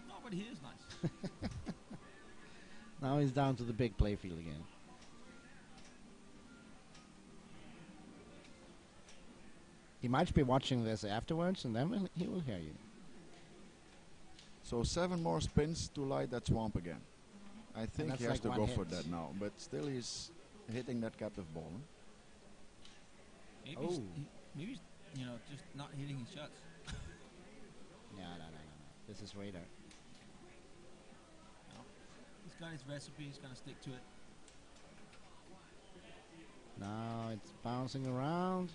No, but he is nice. Now he's down to the big playfield again. He might be watching this afterwards, and then he will hear you. So 7 more spins to light that swamp again. I think that's he has like to one go hit. for that now, but still he's hitting that captive ball. Huh? Maybe, Oh. maybe he's, just not hitting his shots. No. This is Radar. No. He's got his recipe. He's gonna stick to it. Now it's bouncing around.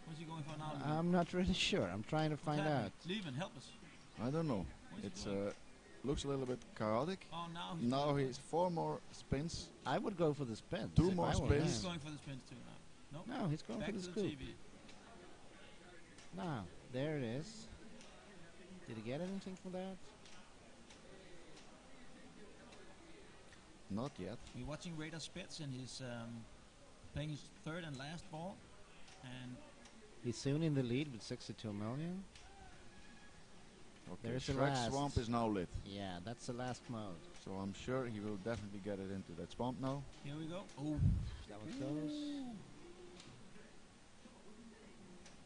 What's he going for now? I'm not really sure. I'm trying to What's find happening? out. Levin, help us. I don't know. Where's he It's going? looks a little bit chaotic. Oh, now Now he's 4 more spins. I would go for the spins. 2 if more I were spins. He's him. going for the spins too now. Nope. No, he's going Back for the to scoop. TV. Now, there it is. Did he get anything for that? Not yet. We're watching Radar Spitz, and he's playing his third and last ball. And He's soon in the lead with 62 million. Okay. There's the Shrek's last. swamp is now lit. Yeah, that's the last mode. So I'm sure he will definitely get it into that swamp now. here we go. Oh, That was close.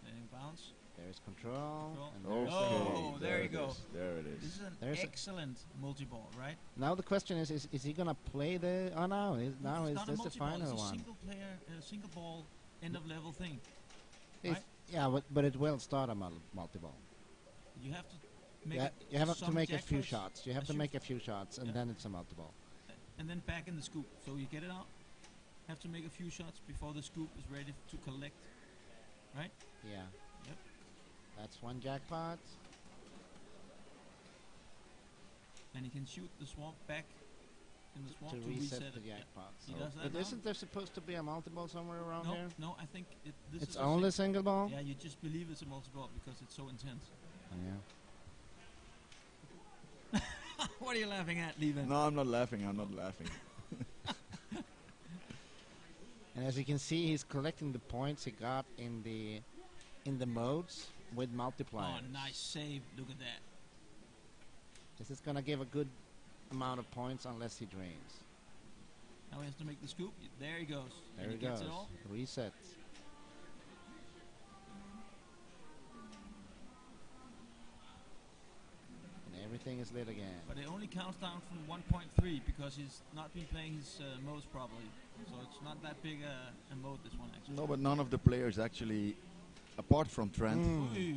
letting bounce. There's control. Control. And there's Oh, there you it go. is, there it This is. is an There's a- excellent multi-ball, right? Now the question is he gonna play the? Oh no, now It's is not a this the multi-ball, final it's a one? single player, single ball, end of level thing. It's- right? Yeah, but it will start a multi-ball. You have to make Yeah, it you have to some make a few jackpots, shots. You have to shoot- make a few shots, and Yeah. then it's a multi-ball. and then back in the scoop. So you get it out. Have to make a few shots before the scoop is ready to collect. Right? Yeah. Yep. That's one jackpot. And you can shoot the swamp back in the swamp To to reset reset the it. Yeah. jackpots. He does that But now? isn't there supposed to be a multi-ball somewhere around No, here? no, I think this It's is a only single ball? Yeah, you just believe it's a multi-ball because it's so intense. Oh, yeah. What are you laughing at, Lieven? No, I'm not laughing. I'm not laughing. And as you can see, he's collecting the points he got in the modes with multipliers. Oh, nice save. Look at that. This is gonna give a good amount of points unless he drains. Now he has to make the scoop. There he goes. There and he gets goes. it all. Reset. And everything is lit again. But it only counts down from 1.3 because he's not been playing his modes properly. So it's not that big a mode, this one, actually. No, but none of the players actually, apart from Trent, Ooh.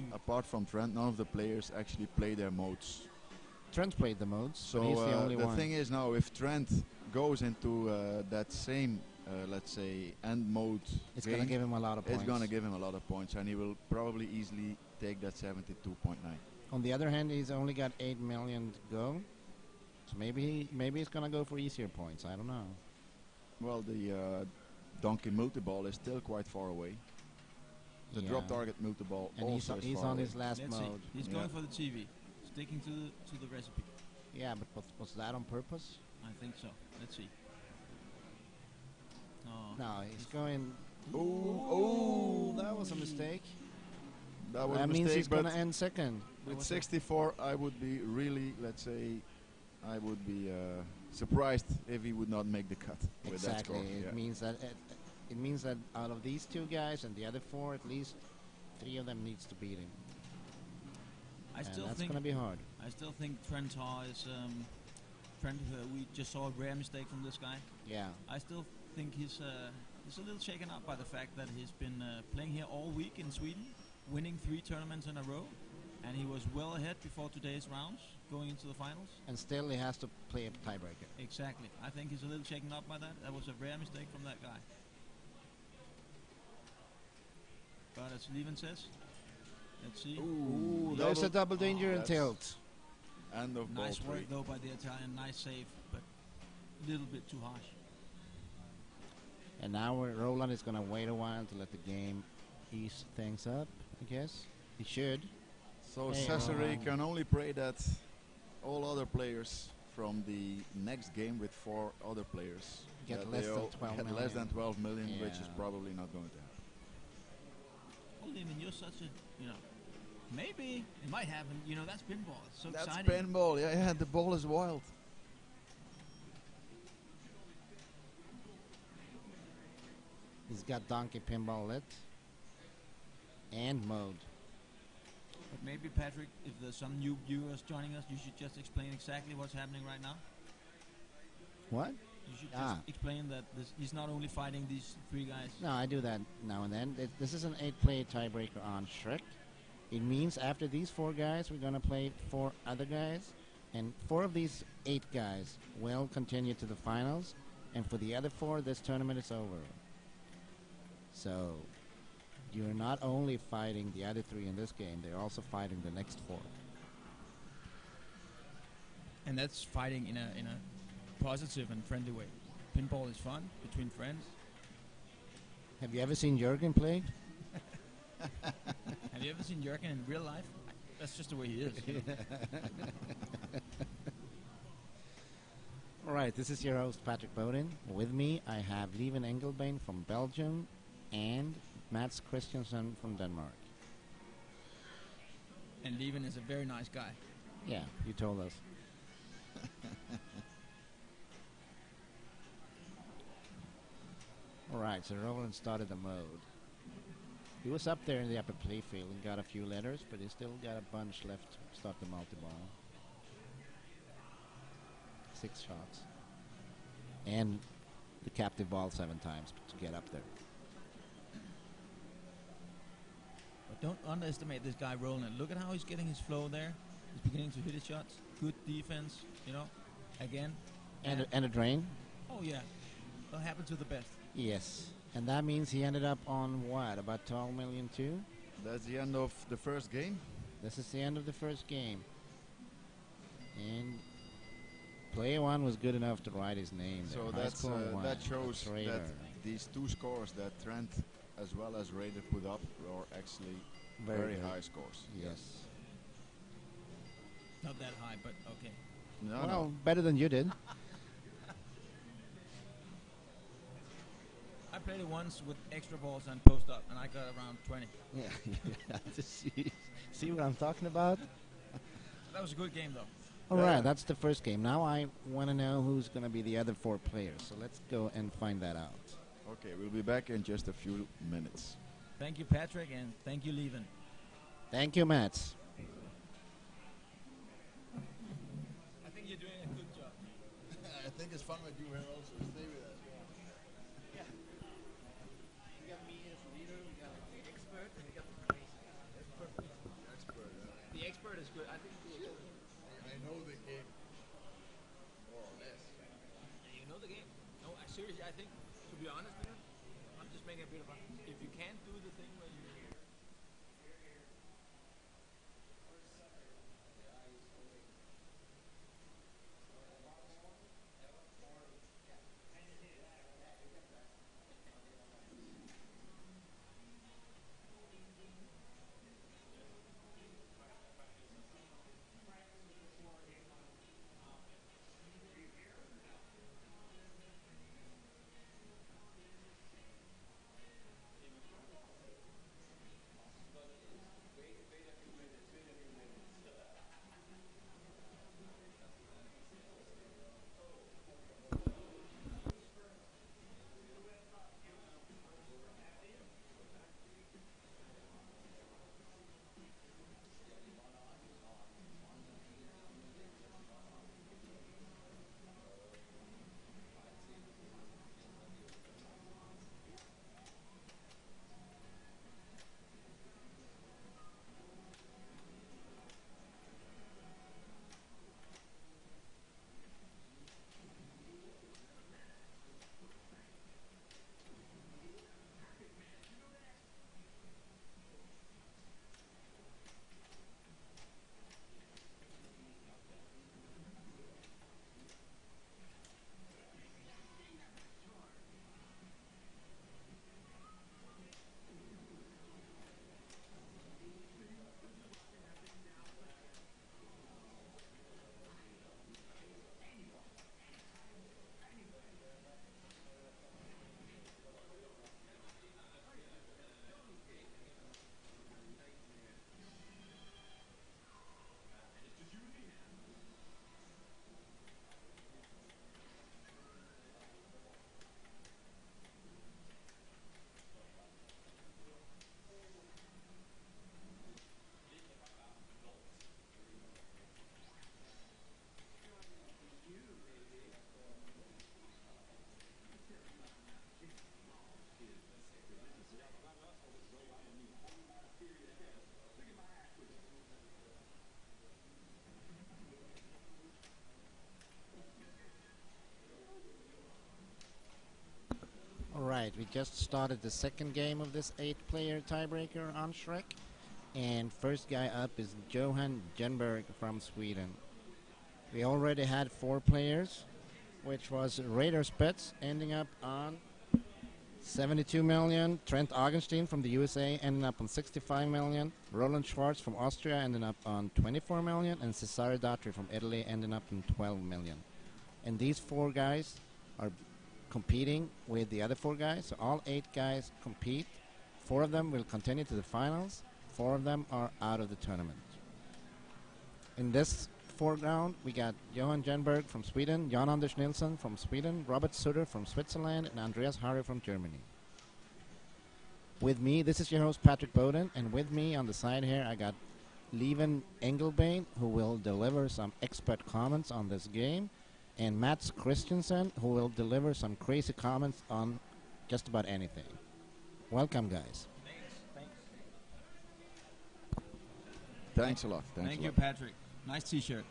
none of the players actually play their modes. Trent played the modes, So but he's the only one. thing is now, if Trent goes into that same, let's say, end mode, It's game, gonna give him a lot of points. it's gonna give him a lot of points, and he will probably easily take that 72.9. On the other hand, he's only got 8 million to go. So maybe he's gonna go for easier points. I don't know. Well, the donkey multi-ball is still quite far away. The Yeah. drop target multi-ball And also he's is far on away. his last Let's mode. see. He's Yeah. going for the TV. Sticking to the recipe. Yeah, but was that on purpose? I think so. Let's see. Oh. No, he's going. Oh, that was a mistake. That was That a means mistake, he's but gonna end second. with 64, I would be really, let's say, I would be surprised if he would not make the cut with that Exactly. score. It Yeah. means that out of these two guys and the other four, at least 3 of them needs to beat him. I And still that's think gonna be hard. I still think Trent Tar is Trent. We just saw a rare mistake from this guy. Yeah. I still think he's a little shaken up by the fact that he's been playing here all week in Sweden, winning 3 tournaments in a row, and he was well ahead before today's rounds, going into the finals. And still he has to play a tiebreaker. Exactly. I think he's a little shaken up by that. That was a rare mistake from that guy. But as Lieven says, let's see. Ooh, There's a double danger and that's tilt. End of Nice ball work 3. though by the Italian. Nice save, but a little bit too harsh. And now Roland is gonna wait a while to let the game ease things up, I guess. He should. So Hey, Cesare Roland. can only pray that all other players from the next game with 4 other players Get that less they than all 12 get less million. than 12 million, which is Yeah. probably not going to happen. Well, Lieven, you're such a, maybe it might happen. That's pinball. It's so That's exciting. pinball. Yeah, the ball is wild. He's got Donkey Pinball lit. And mode. But maybe, Patrick, if there's some new viewers joining us, you should just explain exactly what's happening right now. What? You should Ah. just explain that he's not only fighting these 3 guys. No, I do that now and then. This is an 8-player tiebreaker on Shrek. It means after these 4 guys, we're gonna play 4 other guys. And 4 of these 8 guys will continue to the finals. And for the other 4, this tournament is over. So, you're not only fighting the other 3 in this game, they're also fighting the next 4. And that's fighting in a positive and friendly way. Pinball is fun between friends. Have you ever seen Jürgen play? Have you ever seen Jürgen in real life? That's just the way he is. All right, this is your host, Patrick Bowden. With me, I have Lieven Engelbein from Belgium and Mats Christiansen from Denmark. And Lieven is a very nice guy. Yeah, you told us. All right, so Roland started the mode. He was up there in the upper playfield and got a few letters, but he still got a bunch left to start the multi-ball. 6 shots. And the captive ball 7 times to get up there. But don't underestimate this guy Roland. Look at how he's getting his flow there. He's beginning to hit his shots. Good defense, you know, again. And a drain. Oh, yeah. That'll happen to the best. Yes. And that means he ended up on what? About 12 million too? That's the end of the first game. This is the end of the first game. And player 1 was good enough to write his name So there. that shows that these 2 scores that Trent as well as Raider put up are actually very high scores. Yes. Not that high, but okay. Well, better than you did. I played it once with extra balls and post up, and I got around 20. Yeah. See what I'm talking about? That was a good game, though. All right, that's the first game. Now I want to know who's going to be the other 4 players. So let's go and find that out. Okay, we'll be back in just a few minutes. Thank you, Patrick, and thank you, Leven. Thank you, Mats. I think you're doing a good job. I think it's fun with you here also. Stay with us. Yeah. We got me as leader, we got the expert, and we got the crazy guy. That's perfect. The expert is good. I think I know the game. More or less. you know the game. No, seriously, I think, to be honest with you, I'm just making a bit of a... If you can't do the thing where you... Right, we just started the second game of this 8-player tiebreaker on Shrek. And first guy up is Johan Jenberg from Sweden. We already had 4 players, which was Raider Spets ending up on 72 million. Trent Augenstein from the USA ending up on 65 million. Roland Schwartz from Austria ending up on 24 million. And Cesare Datri from Italy ending up on 12 million. And these 4 guys are competing with the other 4 guys. So all 8 guys compete. 4 of them will continue to the finals. 4 of them are out of the tournament. In this foreground, we got Johan Jenberg from Sweden, Jan Anders Nilsson from Sweden, Robert Sutter from Switzerland, and Andreas Harry from Germany. With me, this is your host Patrick Bowden, and with me on the side here, I got Leven Engelbein, who will deliver some expert comments on this game, and Mats Christensen, who will deliver some crazy comments on just about anything. Welcome, guys. Thanks a lot. Thank you, Patrick. Nice T-shirt.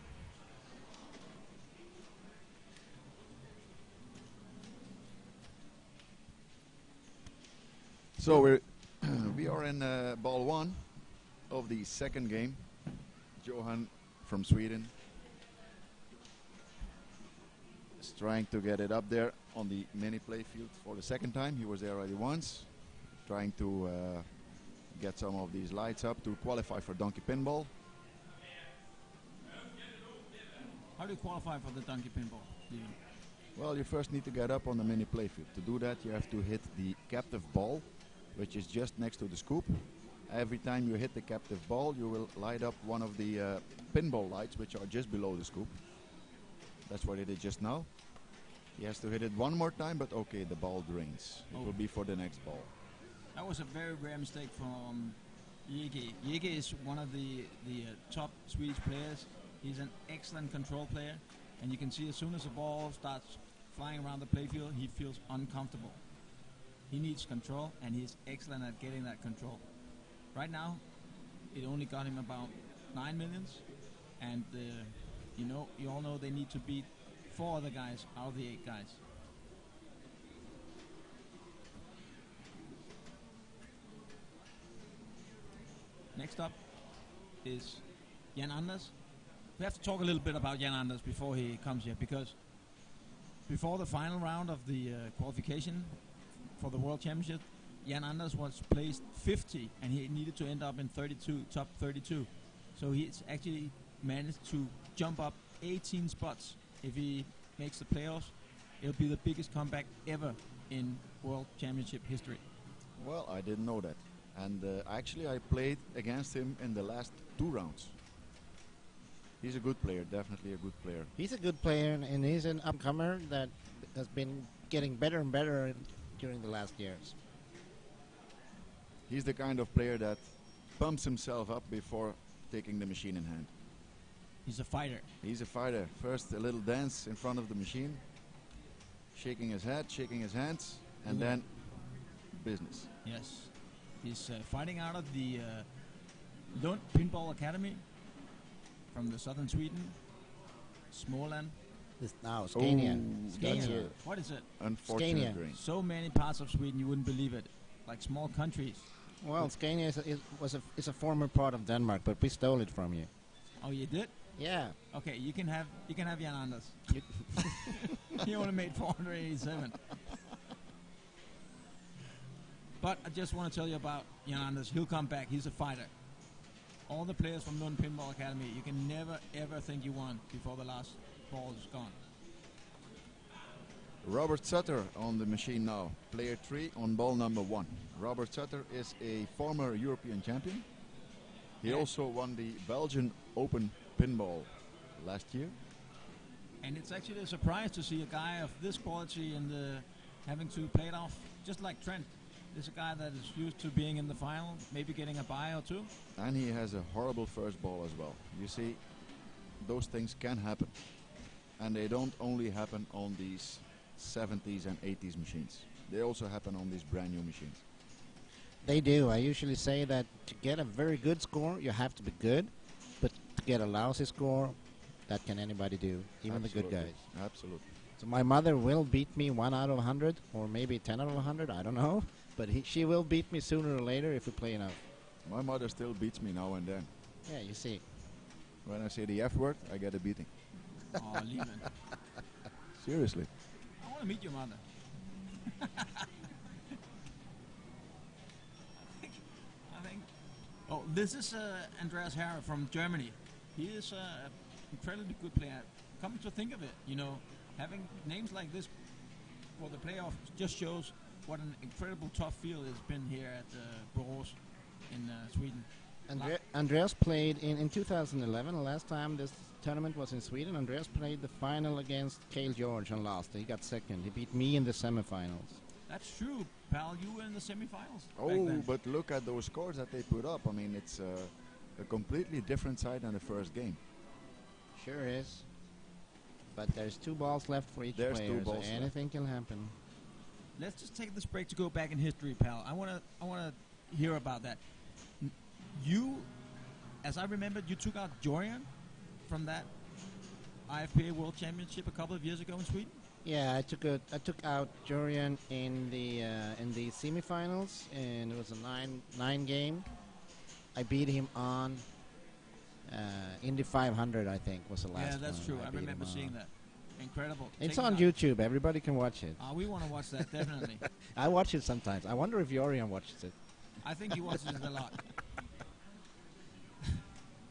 So we are in ball one of the second game. Johan from Sweden is trying to get it up there on the mini playfield for the second time. He was there already once, trying to get some of these lights up to qualify for Donkey Pinball. How do you qualify for the Donkey Pinball, Steven? Well, you first need to get up on the mini playfield. To do that, you have to hit the captive ball, which is just next to the scoop. Every time you hit the captive ball, you will light up one of the pinball lights, which are just below the scoop. That's what he did just now. He has to hit it one more time, but okay, the ball drains. It will be for the next ball. That was a very rare mistake from Yege. Yege is one of the top Swedish players. He's an excellent control player, and you can see as soon as the ball starts flying around the playfield, he feels uncomfortable. He needs control, and he's excellent at getting that control. Right now, it only got him about 9 millions, and you all know they need to beat 4 other guys out of the 8 guys. Next up is Jan Anders. We have to talk a little bit about Jan Anders before he comes here, because before the final round of the qualification for the World Championship, Jan Anders was placed 50, and he needed to end up in top 32. So he's actually managed to jump up 18 spots. If he makes the playoffs, it'll be the biggest comeback ever in World Championship history. Well, I didn't know that. And actually, I played against him in the last 2 rounds. He's a good player, definitely a good player. He's a good player, and he's an upcomer that has been getting better and better during the last years. He's the kind of player that pumps himself up before taking the machine in hand. He's a fighter. He's a fighter. First a little dance in front of the machine, shaking his head, shaking his hands, and then business. Yes. He's fighting out of the Lund Pinball Academy from the southern Sweden, Småland. Scania. Scania. What is it? Unfortunate Scania. grain. So many parts of Sweden, you wouldn't believe it. Like small countries. Well, Scania is a former part of Denmark, but we stole it from you. Oh, you did? Yeah. Okay, you can have Jan Anders. He only made 487. But I just want to tell you about Jan Anders. He'll come back. He's a fighter. All the players from Lund Pinball Academy, you can never, ever think you won before the last ball is gone. Robert Sutter on the machine now. Player 3 on ball number 1. Robert Sutter is a former European champion. He also won the Belgian Open Pinball last year. And it's actually a surprise to see a guy of this quality and having to play it off, just like Trent. This is a guy that is used to being in the final, maybe getting a bye or 2. And he has a horrible first ball as well. You see, those things can happen. And they don't only happen on these 70s and 80s machines. They also happen on these brand new machines. They do. I usually say that to get a very good score, you have to be good. But to get a lousy score, that can anybody do, even the good guys. Absolutely. So my mother will beat me 1 out of 100, or maybe 10 out of 100, I don't know. But she will beat me sooner or later if we play enough. My mother still beats me now and then. Yeah, you see. When I say the F word, I get a beating. Oh, Lehman. Seriously. I want to meet your mother. I think. Oh, this is Andreas Herr from Germany. He is an incredibly good player. Come to think of it, having names like this for the playoff just shows what an incredible tough field has been here at Borås in Sweden. Andreas played in 2011, the last time this tournament was in Sweden. Andreas played the final against Cale George and lost. He got second. He beat me in the semifinals. That's true, pal. You were in the semifinals. back Oh, then. but look at those scores that they put up. I mean, it's a completely different side than the first game. Sure is. But there's 2 balls left for each There's player, 2 so balls left. anything can happen. Let's just take this break to go back in history, pal. I wanna hear about that. You, as I remembered, you took out Jorian from that IFPA World Championship a couple of years ago in Sweden. Yeah, I took out Jorian in the semifinals, and it was a 9 game. I beat him on Indy 500, I think, was the last one. Yeah, that's true. I beat remember him seeing on. that. Incredible. It's Take on it out. YouTube. Everybody can watch it. We want to watch that, definitely. I watch it sometimes. I wonder if Jorian watches it. I think he watches it a lot.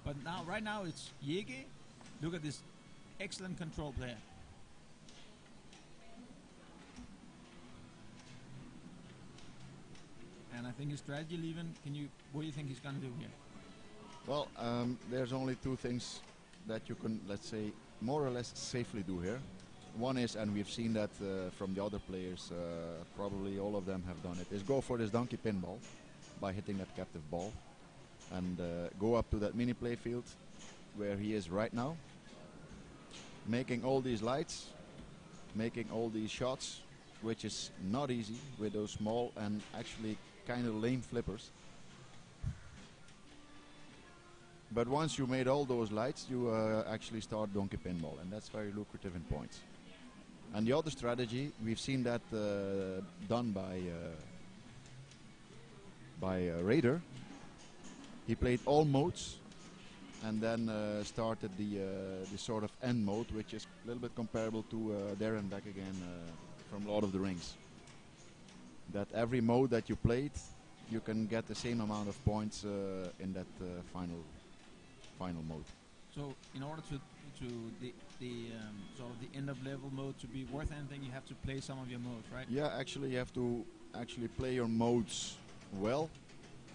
But now, right now, it's Yege. Look at this excellent control player. And I think his strategy, Leven, what do you think he's going to do here? Well, there's only 2 things that you can, let's say, more or less safely do here. One is, and we've seen that from the other players, probably all of them have done it, is go for this donkey pinball by hitting that captive ball and go up to that mini play field where he is right now, making all these lights, making all these shots, which is not easy with those small and actually kind of lame flippers. But once you made all those lights, you actually start donkey pinball, and that's very lucrative in points. And the other strategy, we've seen that done by Raider. He played all modes, and then started the sort of end mode, which is a little bit comparable to There and Back Again from Lord of the Rings. That every mode that you played, you can get the same amount of points in that final mode. So, in order to the sort of the end of level mode to be worth anything, you have to play some of your modes, right? Yeah, actually you have to actually play your modes well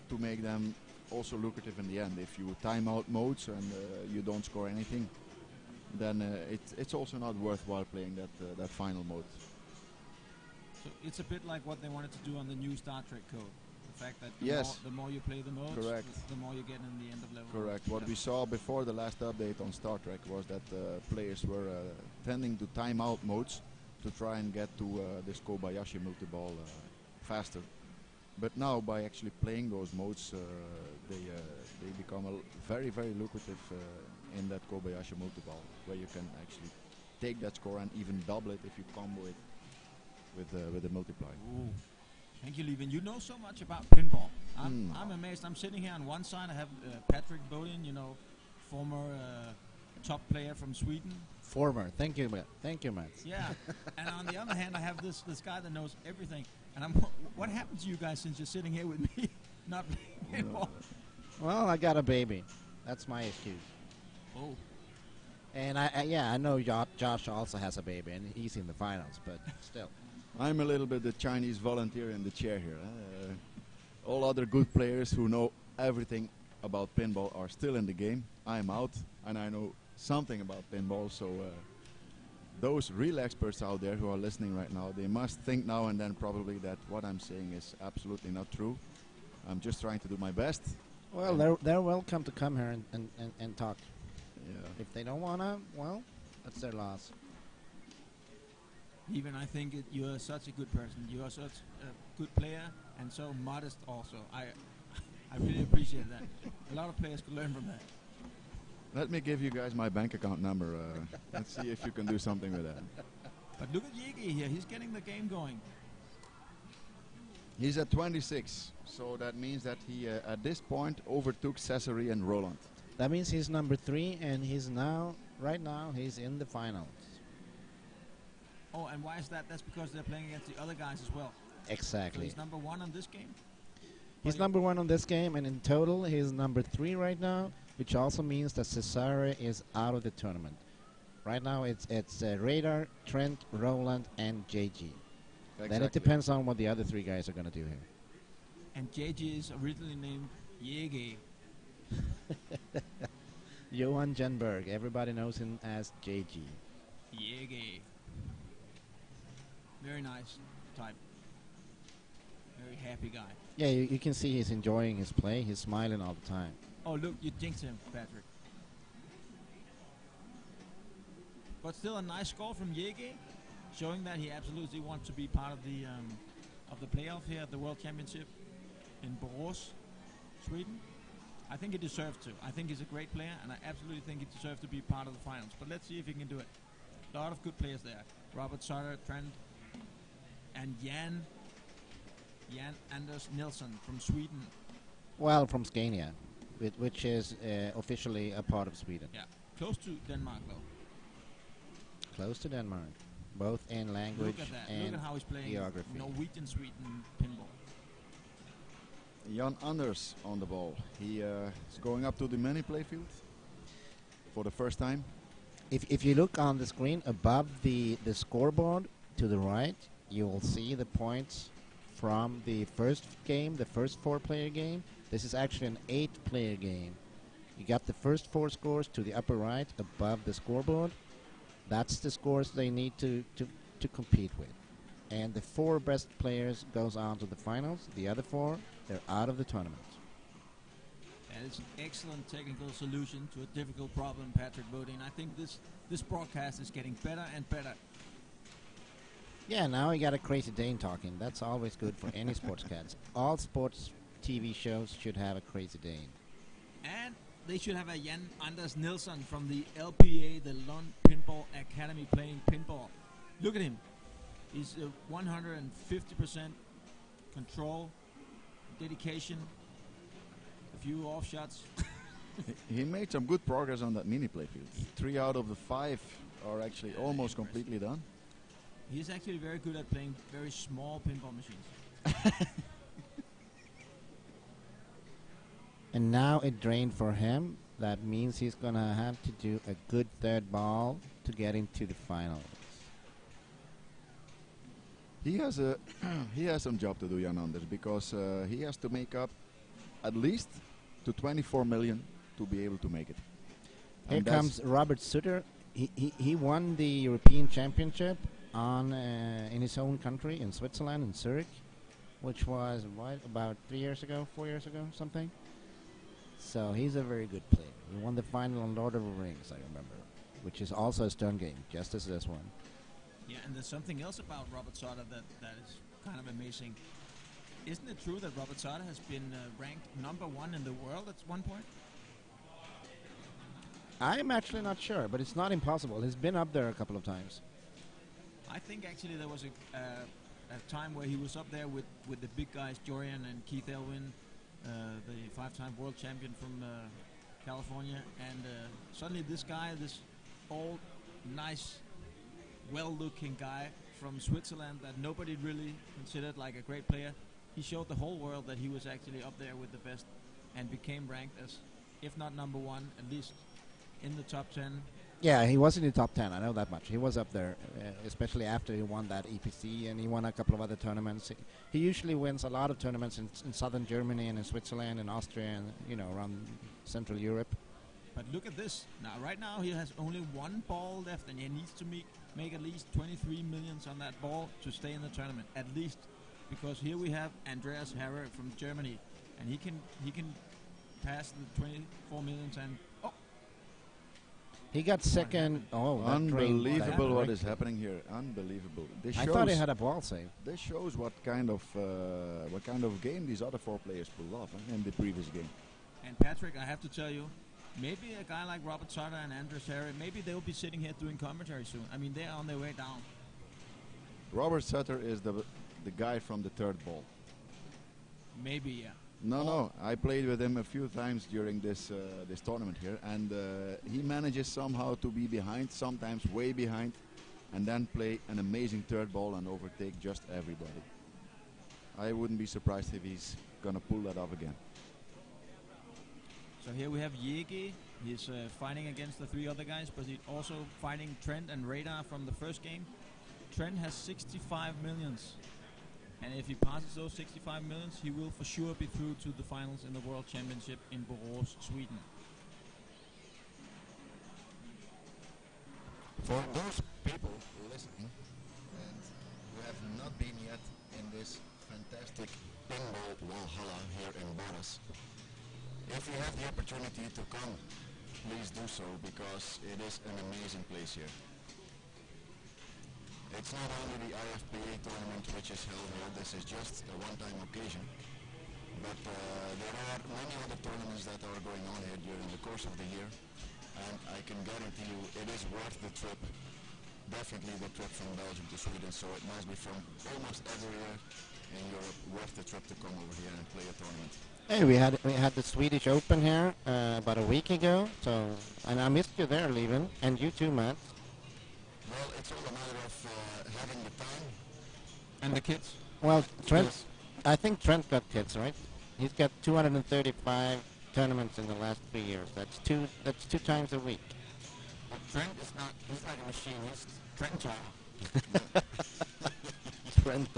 to make them also lucrative in the end. If you time out modes and you don't score anything, then it's also not worthwhile playing that final mode. So it's a bit like what they wanted to do on the new Star Trek code. The fact that Yes. the more you play the modes, Correct. the more you get in the end of level. Correct. What we saw before the last update on Star Trek was that players were tending to time out modes to try and get to this Kobayashi multi-ball faster. But now, by actually playing those modes, they become very, very lucrative in that Kobayashi multi-ball, where you can actually take that score and even double it if you combo it with the multiply. Ooh. Thank you, Leven. You know so much about pinball. I'm amazed. I'm sitting here on one side. I have Patrick Bodin, former top player from Sweden. Former. Thank you, Matt. Thank you, Matt. Yeah. And on the other hand, I have this guy that knows everything. And what happened to you guys since you're sitting here with me, not playing pinball? Well, I got a baby. That's my excuse. Oh. And I know Josh also has a baby, and he's in the finals, but still. I'm a little bit the Chinese volunteer in the chair here. All other good players who know everything about pinball are still in the game. I'm out, and I know something about pinball, so those real experts out there who are listening right now, they must think now and then probably that what I'm saying is absolutely not true. I'm just trying to do my best. Well, they're welcome to come here and talk. Yeah. If they don't wanna, well, that's their loss. Even I think you're such a good person. You are such a good player and so modest also. I really appreciate that. A lot of players could learn from that. Let me give you guys my bank account number. Let's see if you can do something with that. But look at Yegi here. He's getting the game going. He's at 26, so that means that he at this point overtook Cesare and Roland. That means he's number 3, and right now he's in the finals. Oh, and why is that? That's because they're playing against the other guys as well. So Exactly. he's number 1 on this game. He's number 1 on this game, and in total he's number 3 right now, which also means that Cesare is out of the tournament. Right now it's Radar, Trent, Roland, and JG. Exactly. Then it depends on what the other 3 guys are going to do here. And JG is originally named Yegi. Johan Jenberg, everybody knows him as JG. Yegi. Very nice type. Very happy guy. Yeah, you can see he's enjoying his play. He's smiling all the time. Oh, look, you jinxed him, Patrick. But still a nice score from Yege, showing that he absolutely wants to be part of the playoff here at the World Championship in Borås, Sweden. I think he deserves to. I think he's a great player, and I absolutely think he deserves to be part of the finals. But let's see if he can do it. A lot of good players there. Robert Sutter, Trent, and Jan Anders Nilsson from Sweden. Well, from Scania, which is officially a part of Sweden. Yeah, close to Denmark though. Close to Denmark, both in language Look at that. and Look at how he's playing geography. Norwegian Sweden pinball. Jan Anders on the ball. He is going up to the mini playfield for the first time. If you look on the screen above the scoreboard to the right, you will see the points from the first game, the first 4-player game. This is actually an 8-player game. You got the first 4 scores to the upper right above the scoreboard. That's the scores they need to compete with. And the 4 best players goes on to the finals. The other 4, they're out of the tournament. And it's an excellent technical solution to a difficult problem, Patrick Bodine. I think this broadcast is getting better and better. Yeah, now we got a crazy Dane talking. That's always good for any sportscast. All sports TV shows should have a crazy Dane. And they should have a Jan Anders Nilsson from the LPA, the Lund Pinball Academy, playing pinball. Look at him. He's 150% control, dedication, a few off shots. He made some good progress on that mini playfield. 3 out of the 5 are actually almost completely done. He's actually very good at playing very small pinball machines. And now it drained for him. That means he's going to have to do a good third ball to get into the finals. He has a he has some job to do, Jan Anders, because he has to make up at least to 24 million to be able to make it. Here And that's- comes Robert Sutter. He won the European Championship on in his own country, in Switzerland, in Zurich, which was about 3 years ago, 4 years ago, something. So he's a very good player. He won the final on Lord of the Rings, I remember, which is also a stern game, just as this one. Yeah, and there's something else about Robert Sutter that is kind of amazing. Isn't it true that Robert Sutter has been ranked #1 in the world at one point? I'm actually not sure, but it's not impossible. He's been up there a couple of times. I think actually there was a time where he was up there with the big guys, Jorian and Keith Elwin, the 5-time world champion from California, and suddenly this guy, this old, nice, well-looking guy from Switzerland that nobody really considered like a great player, he showed the whole world that he was actually up there with the best and became ranked as, if not #1, at least in the top 10. Yeah, he was in the top 10, I know that much. He was up there, especially after he won that EPC, and he won a couple of other tournaments. He usually wins a lot of tournaments in southern Germany and in Switzerland and Austria and, around Central Europe. But look at this. Now, right now, he has only 1 ball left, and he needs to make at least 23 millions on that ball to stay in the tournament, at least. Because here we have Andreas Harrer from Germany, and he can pass the 24 millions and... Oh! He got second. Oh, that unbelievable what drained is happening here. Unbelievable. This I shows, thought he had a ball save. this shows what kind of game these other 4 players pulled off in the previous game. And Patrick, I have to tell you, maybe a guy like Robert Sutter and Andreas Harrer, maybe they'll be sitting here doing commentary soon. I mean, they're on their way down. Robert Sutter is the guy from the 3rd ball. Maybe, yeah. No, I played with him a few times during this tournament here, and he manages somehow to be behind, sometimes way behind, and then play an amazing 3rd ball and overtake just everybody. I wouldn't be surprised if he's gonna pull that off again. So here we have Yegi. He's fighting against the 3 other guys, but he's also fighting Trent and Radar from the first game. Trent has 65 millions. And if he passes those 65 millions, he will for sure be through to the finals in the World Championship in Borås, Sweden. For those people listening and who have not been yet in this fantastic pinball Valhalla here in Boris. If you have the opportunity to come, please do so, because it is an amazing place here. It's not only the IFPA tournament which is held here, this is just a one-time occasion, but there are many other tournaments that are going on here during the course of the year, and I can guarantee you it is worth the trip, definitely the trip from Belgium to Sweden, so it must be from almost everywhere in Europe worth the trip to come over here and play a tournament. Hey, we had the Swedish Open here about a week ago, so and I missed you there, Leven, and you too, Matt. Well, it's all a matter of having the time. And the kids? Well, Trent, Yes. I think Trent got kids, right? He's got 235 tournaments in the last 3 years. That's two times a week. But Trent is not, he's like a machine, he's Trent child. Trent.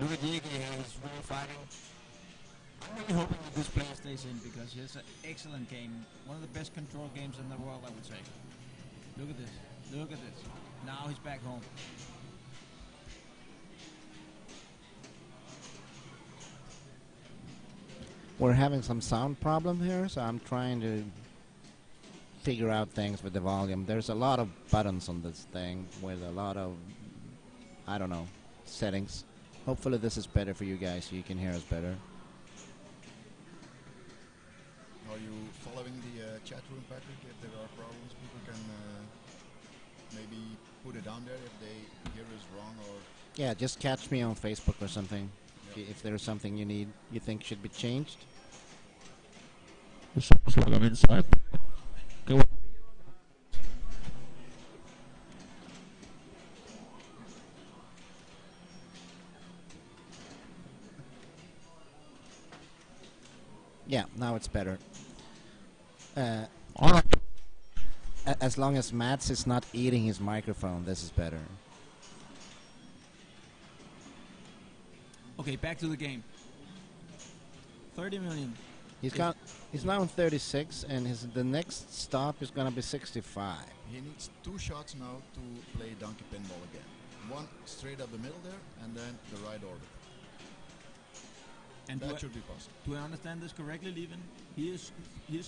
Look at Yegi here, he's really fighting. I'm really hoping that this player stays in because it's an excellent game. One of the best control games in the world, I would say. Look at this. Look at this. Now he's back home. We're having some sound problem here, so I'm trying to figure out things with the volume. There's a lot of buttons on this thing with a lot of, I don't know, settings. Hopefully this is better for you guys so you can hear us better. Are you following the chat room, Patrick? If there are problems, people can maybe put it down there if they hear us wrong or... Yeah, just catch me on Facebook or something. If there's something you think should be changed. It sounds like I'm inside. Okay. Yeah, now it's better. All right. As long as Mats is not eating his microphone, this is better. Okay, back to the game. 30 million. He's now on 36, and the next stop is gonna be 65. He needs 2 shots now to play donkey pinball again. One straight up the middle there, and then the right orbit. And That should be possible. do I understand this correctly, Leven? He is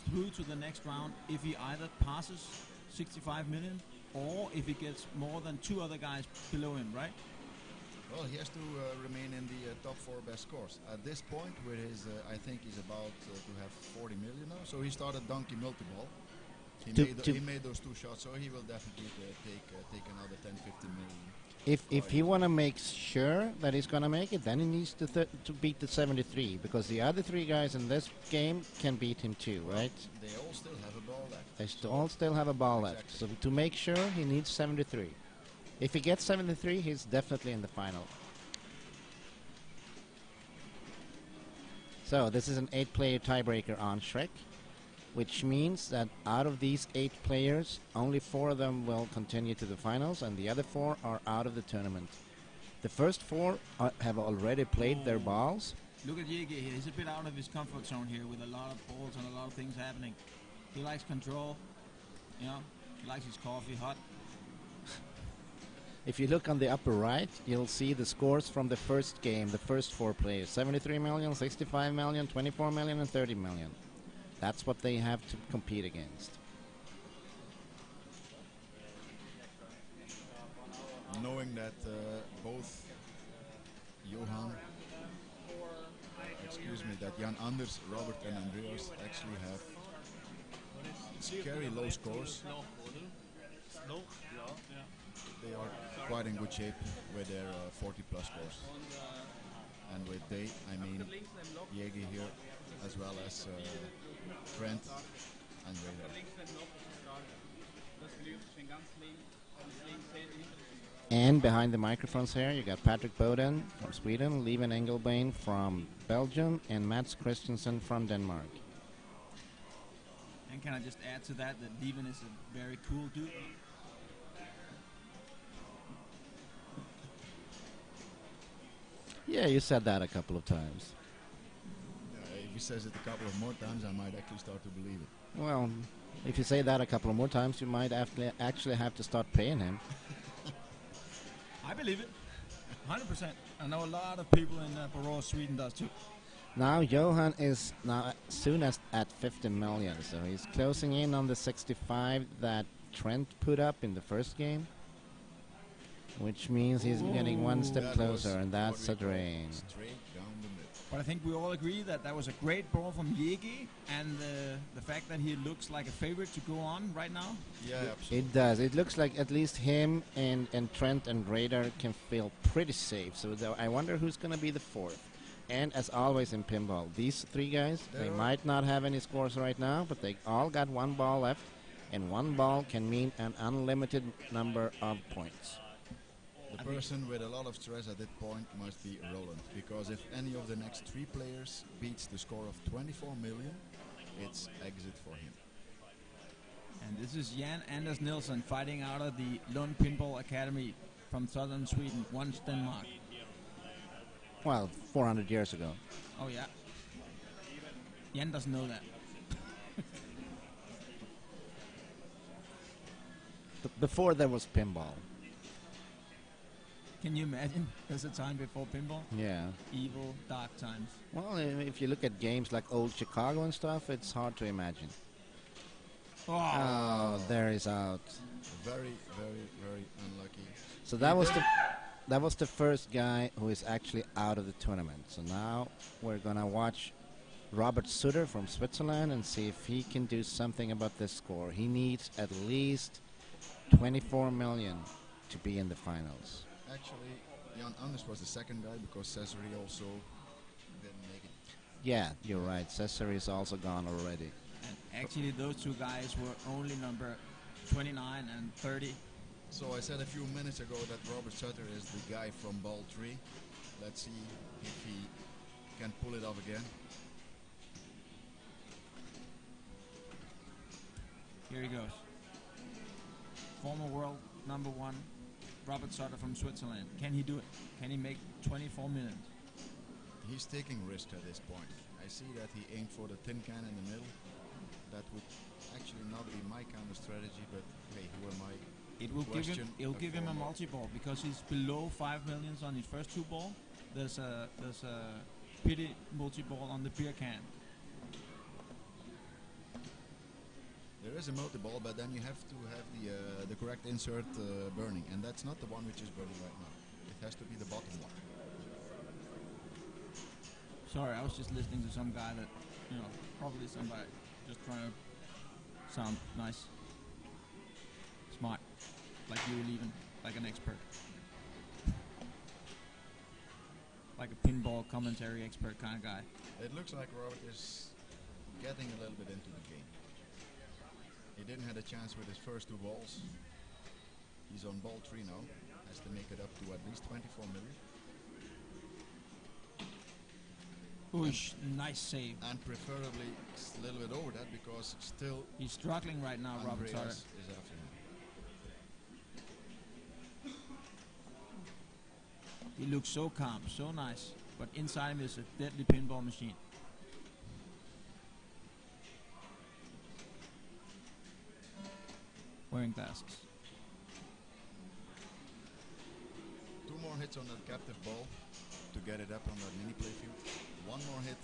through to the next round if he either passes 65 million or if he gets more than 2 other guys below him, right? Well, he has to remain in the top 4 best scores. At this point, with his, I think he's about to have 40 million now. So he started donkey multi-ball. He made those 2 shots, so he will definitely take another 10, 15 million. If he wanna make sure that he's gonna make it, then he needs to beat the 73, because the other 3 guys in this game can beat him too, right? They all still have a ball left. They all still have a ball left. So to make sure, he needs 73. If he gets 73, he's definitely in the final. So this is an 8-player tiebreaker on Shrek, which means that out of these 8 players, only 4 of them will continue to the finals, and the other 4 are out of the tournament. The first 4 have already played their balls. Look at Yegi here. He's a bit out of his comfort zone here with a lot of balls and a lot of things happening. He likes control. You know, he likes his coffee hot. If you look on the upper right, you'll see the scores from the first game, the first 4 players. 73 million, 65 million, 24 million, and 30 million. That's what they have to compete against. Knowing that both Johan, that Jan Anders, Robert, and Andreas actually have scary low scores. They are quite in good shape with their 40 plus scores. And with they, I mean Jäger here, as well as Trent and Radar. And behind the microphones here, you got Patrick Boden from Sweden, Leven Engelbein from Belgium, and Mats Christensen from Denmark. And can I just add to that Leven is a very cool dude? Yeah, you said that a couple of times. If he says it a couple of more times, I might actually start to believe it. Well, if you say that a couple of more times, you might actually have to start paying him. I believe it. 100%. I know a lot of people in Borås, Sweden does too. Now Johan is now soon as at 50 million, so he's closing in on the 65 that Trent put up in the first game, which means he's getting one step That closer, was and that's a what we call drain. Straight down the middle. But I think we all agree that that was a great ball from Yegi, and the fact that he looks like a favorite to go on right now. Yeah, absolutely. It does. It looks like at least him and Trent and Radar can feel pretty safe. So I wonder who's going to be the fourth. And as always in pinball, these three guys, they might not have any scores right now, but they all got one ball left, and one ball can mean an unlimited number of points. The person with a lot of stress at that point must be Roland, because if any of the next three players beats the score of 24 million, it's exit for him. And this is Jan Anders Nielsen fighting out of the Lund Pinball Academy from southern Sweden, once Denmark. Well, 400 years ago. Oh yeah. Jan doesn't know that. Before there was pinball. Can you imagine? There's a time before pinball. Yeah. Evil, dark times. Well, if you look at games like old Chicago and stuff, it's hard to imagine. Oh, there he's out. Very, very, very unlucky. So that was the first guy who is actually out of the tournament. So now we're gonna watch Robert Sutter from Switzerland and see if he can do something about this score. He needs at least 24 million to be in the finals. Actually, Jan Anders was the second guy because Cesare also didn't make it. Yeah, you're right. Cesare is also gone already. And actually, those two guys were only number 29 and 30. So I said a few minutes ago that Robert Sutter is the guy from ball 3. Let's see if he can pull it off again. Here he goes. Former world number 1, Robert Sutter from Switzerland. Can he do it? Can he make 24 million? He's taking risk at this point. I see that he aimed for the tin can in the middle. That would actually not be my kind of strategy, but hey, who am I? It'll give him a multi-ball because he's below 5 millions on his first two ball. There's a pity multi-ball on the beer can. There is a multi-ball, but then you have to have the correct insert burning, and that's not the one which is burning right now. It has to be the bottom one. Sorry, I was just listening to some guy that, probably somebody just trying to sound nice, smart, like you were leaving, like an expert, like a pinball commentary expert kind of guy. It looks like Robert is getting a little bit into the game. He didn't have a chance with his first two balls. He's on ball 3 now. Has to make it up to at least 24 million. Oosh, nice save. And preferably a little bit over that because still He's struggling right now, Robert Sutter. Andreas is after him. He looks so calm, so nice, but inside him is a deadly pinball machine. Wearing glasses. 2 more hits on that captive ball to get it up on that mini playfield. 1 more hit.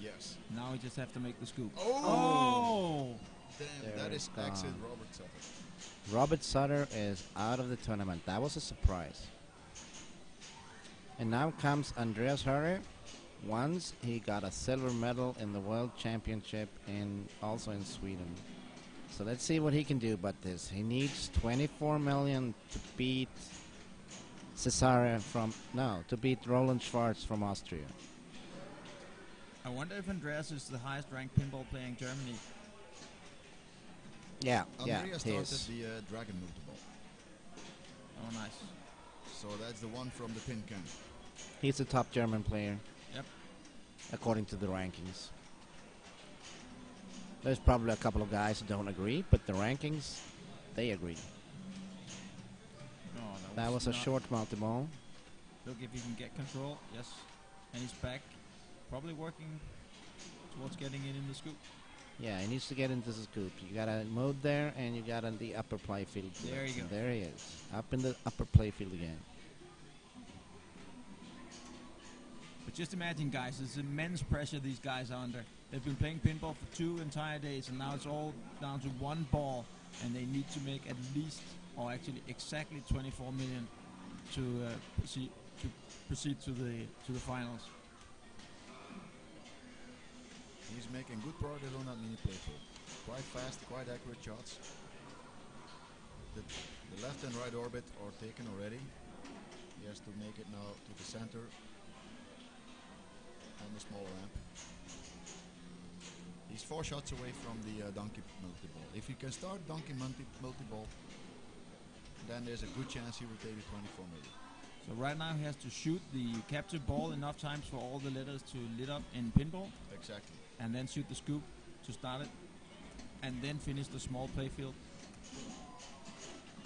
Yes. Now we just have to make the scoop. Oh! Damn, There that it's is exit gone. Robert Sutter. Robert Sutter is out of the tournament. That was a surprise. And now comes Andreas Hurry. Once he got a silver medal in the World Championship also in Sweden. So let's see what he can do about this. He needs 24 million to beat to beat Roland Schwartz from Austria. I wonder if Andreas is the highest ranked pinball player in Germany. Yeah, Andreas he started is. the Dragon multiple. Oh, nice. So that's the one from the tin can. He's a top German player. Yep. According to the rankings. There's probably a couple of guys who don't agree, but the rankings, they agree. No, That was a not- short multi-ball. Look if he can get control. Yes. And he's back. Probably working towards getting it in the scoop. Yeah, he needs to get into the scoop. You got a mode there, and you got on the upper play field. There you go. There he is. Up in the upper play field again. But just imagine, guys, there's immense pressure these guys are under. They've been playing pinball for 2 entire days, and now it's all down to one ball, and they need to make at least, or actually exactly 24 million to proceed to the finals. He's making good progress on that mini playfield. Quite fast, quite accurate shots. The left and right orbit are taken already. He has to make it now to the center and the small ramp. He's 4 shots away from the donkey multi-ball. If he can start donkey multi-ball, then there's a good chance he will take the 24 million. So right now he has to shoot the captive ball enough times for all the letters to lit up in pinball. Exactly. And then shoot the scoop to start it. And then finish the small playfield.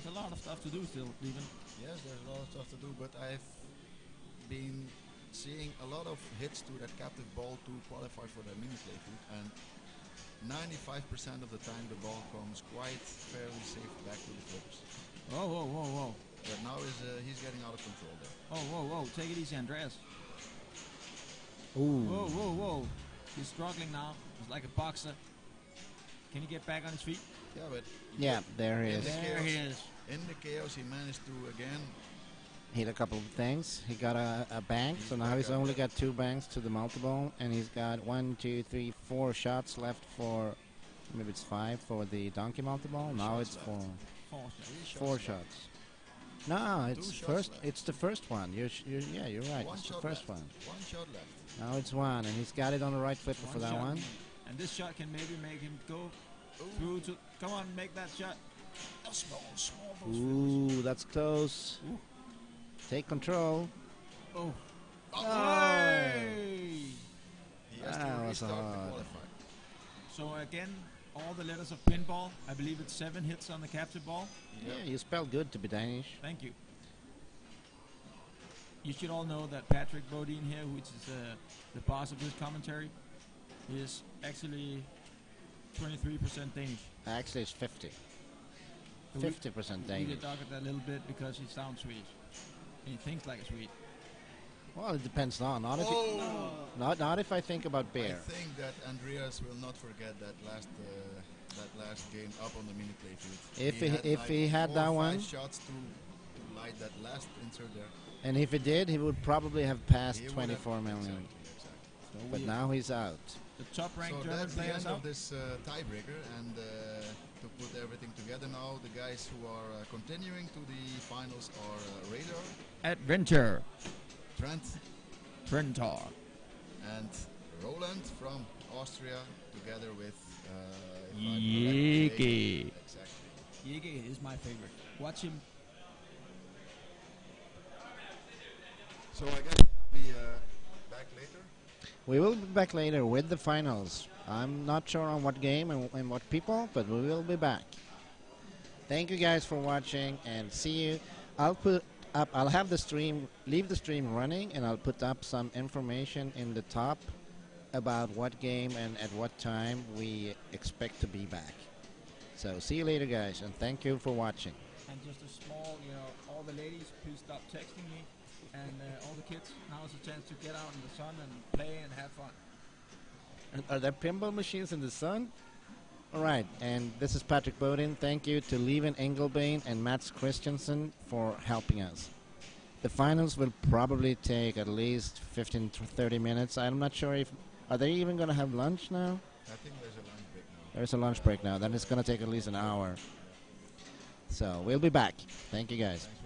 There's a lot of stuff to do still, even. Yes, there's a lot of stuff to do, but I've been seeing a lot of hits to that captive ball to qualify for the mini playfield, and 95% of the time the ball comes quite fairly safe back to the flippers. Whoa, whoa, whoa, whoa. But now he's getting out of control there. Oh, whoa, whoa. Take it easy, Andreas. Ooh. Whoa, whoa, whoa. He's struggling now. He's like a boxer. Can he get back on his feet? Yeah, but Yeah, there he is. There he is. in the chaos he managed to again. Hit a couple of things. He got a bank, so now back he's up, only yeah. got 2 banks to the multi-ball, and he's got 1, 2, 3, 4 shots left for, maybe it's 5 for the donkey multi-ball. Now Shots it's left. 4. 4 shots. 4 left. shots. No, it's 2 shots first. left. It's the first one. Yeah, you're right. One It's the shot first left. one. 1 shot left. Now it's 1, and he's got it on the right flipper for that shot. one. And this shot can maybe make him go Ooh. through to... Come on, make that shot. Oh, small, those Ooh, that's close. Ooh. Take control. Oh. He has That to was restart to hard. qualify. So again, all the letters of pinball. I believe it's 7 hits on the captive ball. Yeah, you spelled good to be Danish. Thank you. You should all know that Patrick Bodine here, which is the boss of this commentary, is actually 23% Danish. Actually, it's 50. So we- 50% We Danish. get dog at that a little bit because he sounds Swedish. And he thinks like a Swede. Well, it depends on. Not if, Oh! not if I think about beer. I think that Andreas will not forget that last game up on the mini playfield. If he had 4 that or 5 one, shots to light that last insert there. and if he did, he would probably have passed He would 24 have- million. Exactly. So But we- now he's out. the top-ranked So German that's the players end out. of this tiebreaker, and to put everything together now, the guys who are continuing to the finals are Radar, Adventure. Trent, Trentar. and Roland from Austria, together with Yegi. Exactly. Yegi is my favorite. Watch him. So I guess we'll be back later. We will be back later with the finals. I'm not sure on what game and what people, but we will be back. Thank you guys for watching, and see you. I'll have the stream, leave the stream running, and I'll put up some information in the top about what game and at what time we expect to be back. So see you later, guys, and thank you for watching. And just a small, all the ladies, please stop texting me. And all the kids, now's a chance to get out in the sun and play and have fun. Are there pinball machines in the sun? All right, and this is Patrick Bodin. Thank you to Lieven Engelbein and Mats Christensen for helping us. The finals will probably take at least 15 to 30 minutes. I'm not sure if... Are they even going to have lunch now? I think there's a lunch break now. There's a lunch break now. Then it's going to take at least an hour. So we'll be back. Thank you, guys. Thanks for